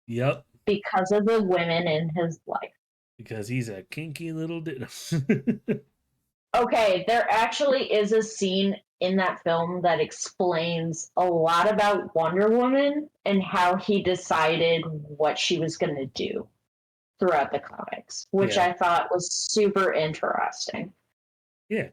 Yep, because of the women in his life. because he's a kinky little dude. Okay, there actually is a scene in that film that explains a lot about Wonder Woman and how he decided what she was going to do throughout the comics, which Yeah, I thought was super interesting. yeah.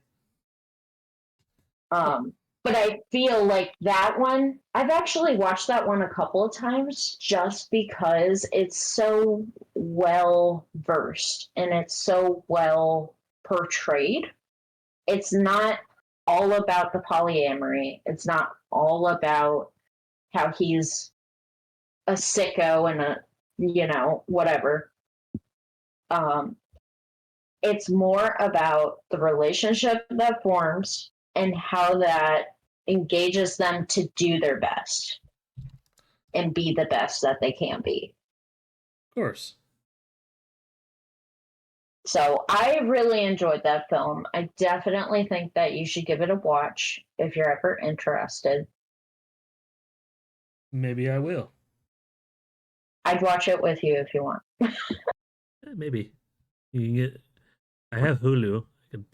Oh, Um, but I feel like that one, I've actually watched that one a couple of times just because it's so well versed and it's so well portrayed. It's not all about the polyamory, it's not all about how he's a sicko and a, whatever. Um, it's more about the relationship that forms and how that engages them to do their best and be the best that they can be. of course. So I really enjoyed that film. I definitely think that you should give it a watch if you're ever interested. Maybe I will. I'd watch it with you if you want. Maybe you can get. I have Hulu.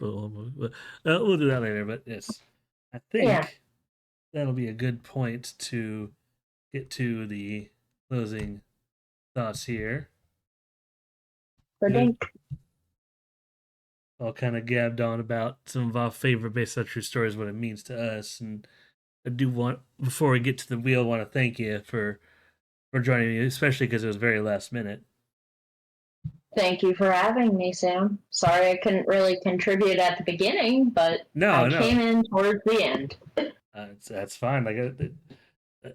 We'll do that later. But yes, I Yeah, think that'll be a good point to get to the closing thoughts here. but We've then all kind of gabbed on about some of our favorite based on true stories, what it means to us, and I do want before we get to the wheel, want to thank you for joining me, especially because it was very last minute. thank you for having me, Sam. Sorry I couldn't really contribute at the beginning, but I No, came no, in towards the end. that's fine. Like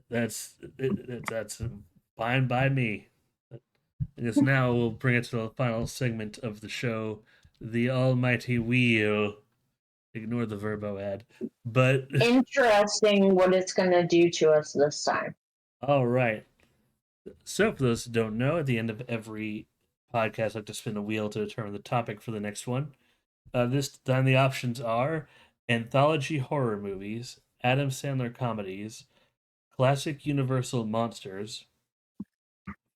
that's fine by me. I guess now we'll bring it to the final segment of the show, the almighty wheel. Ignore the verbo ad, but Interesting what it's going to do to us this time. all right. So, for those who don't know, at the end of every podcast, I like to spin a wheel to determine the topic for the next one. This time, the options are anthology horror movies, Adam Sandler comedies, classic Universal monsters,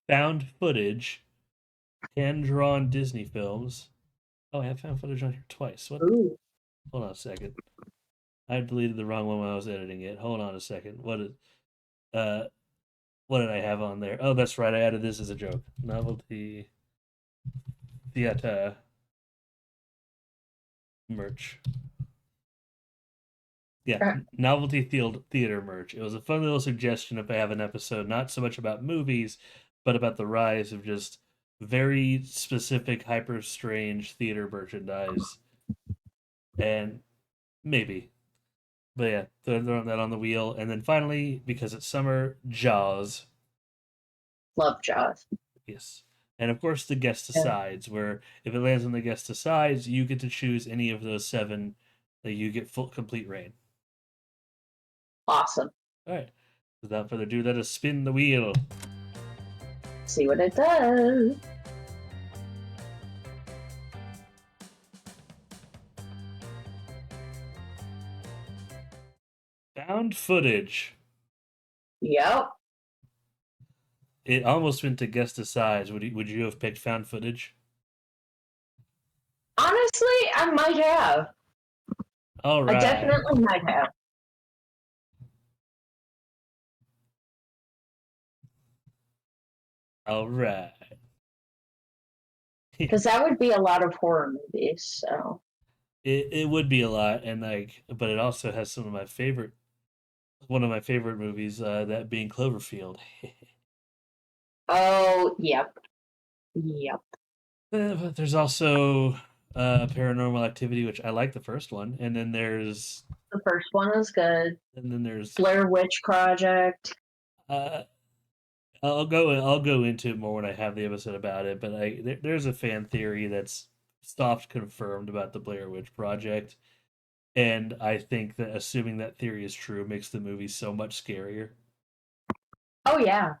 found footage, hand drawn Disney films. Oh, I have found footage on here twice. What? Ooh. Hold on a second. I deleted the wrong one when I was editing it. Hold on a second. Uh what did I have on there? Oh, that's right. I added this as a joke. Novelty theater merch. Yeah, novelty field theater merch. It was a fun little suggestion if I have an episode, not so much about movies, but about the rise of just very specific, hyper strange theater merchandise. And maybe. But yeah, throwing that on the wheel. And then finally, because it's summer, Jaws. Love Jaws. Yes. And of course, the guest Yeah. decides, where if it lands on the guest decides, you get to choose any of those seven that you get full complete reign. Awesome. All right. Without further ado, let us spin the wheel. See what it does. Found footage. Yep. It almost went to guest decides. Would you have picked found footage? Honestly, I might have. All I right. definitely might have. All right. Because that would be a lot of horror movies. So. It would be a lot, and like, but it also has some of my favorite, one of my favorite movies, that being Cloverfield. Oh, yep. Yep. But there's also Paranormal Activity, which I like the first one, and then The first one is good. there's Blair Witch Project. uh, I'll go into it more when I have the episode about it. But there's a fan theory that's soft confirmed about the Blair Witch Project, and I think that assuming that theory is true makes the movie so much scarier. Oh, yeah.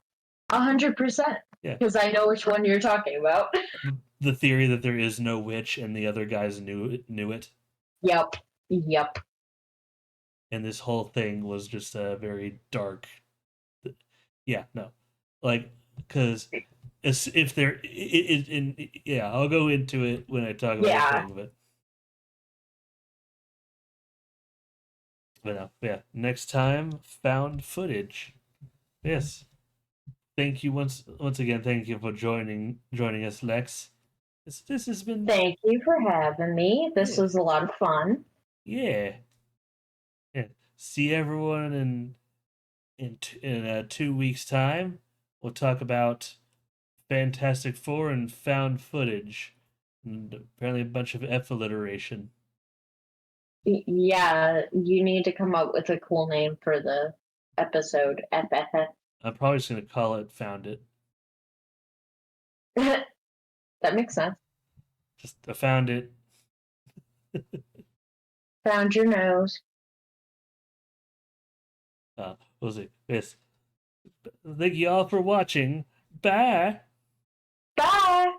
100%. Yeah, Because I know which one you're talking about. the theory that there is no witch and the other guys knew it, Yep. Yep. and this whole thing was just a very dark. Yeah, no, like because if there yeah, I'll go into it when I talk about the Yeah. thing, but no, yeah. Next time, found footage. Yes. Thank you once again. Thank you for joining us, Lex. This has been Thank you for having me. This yeah was a lot of fun. yeah yeah. See everyone in 2 weeks time. We'll talk about Fantastic Four and found footage, and apparently a bunch of F alliteration. Yeah, you need to come up with a cool name for the episode. FFF. I'm probably just gonna call it "Found It." That makes sense. Just I found it. Found your nose. We'll see. Yes. Thank you all for watching. Bye. Bye.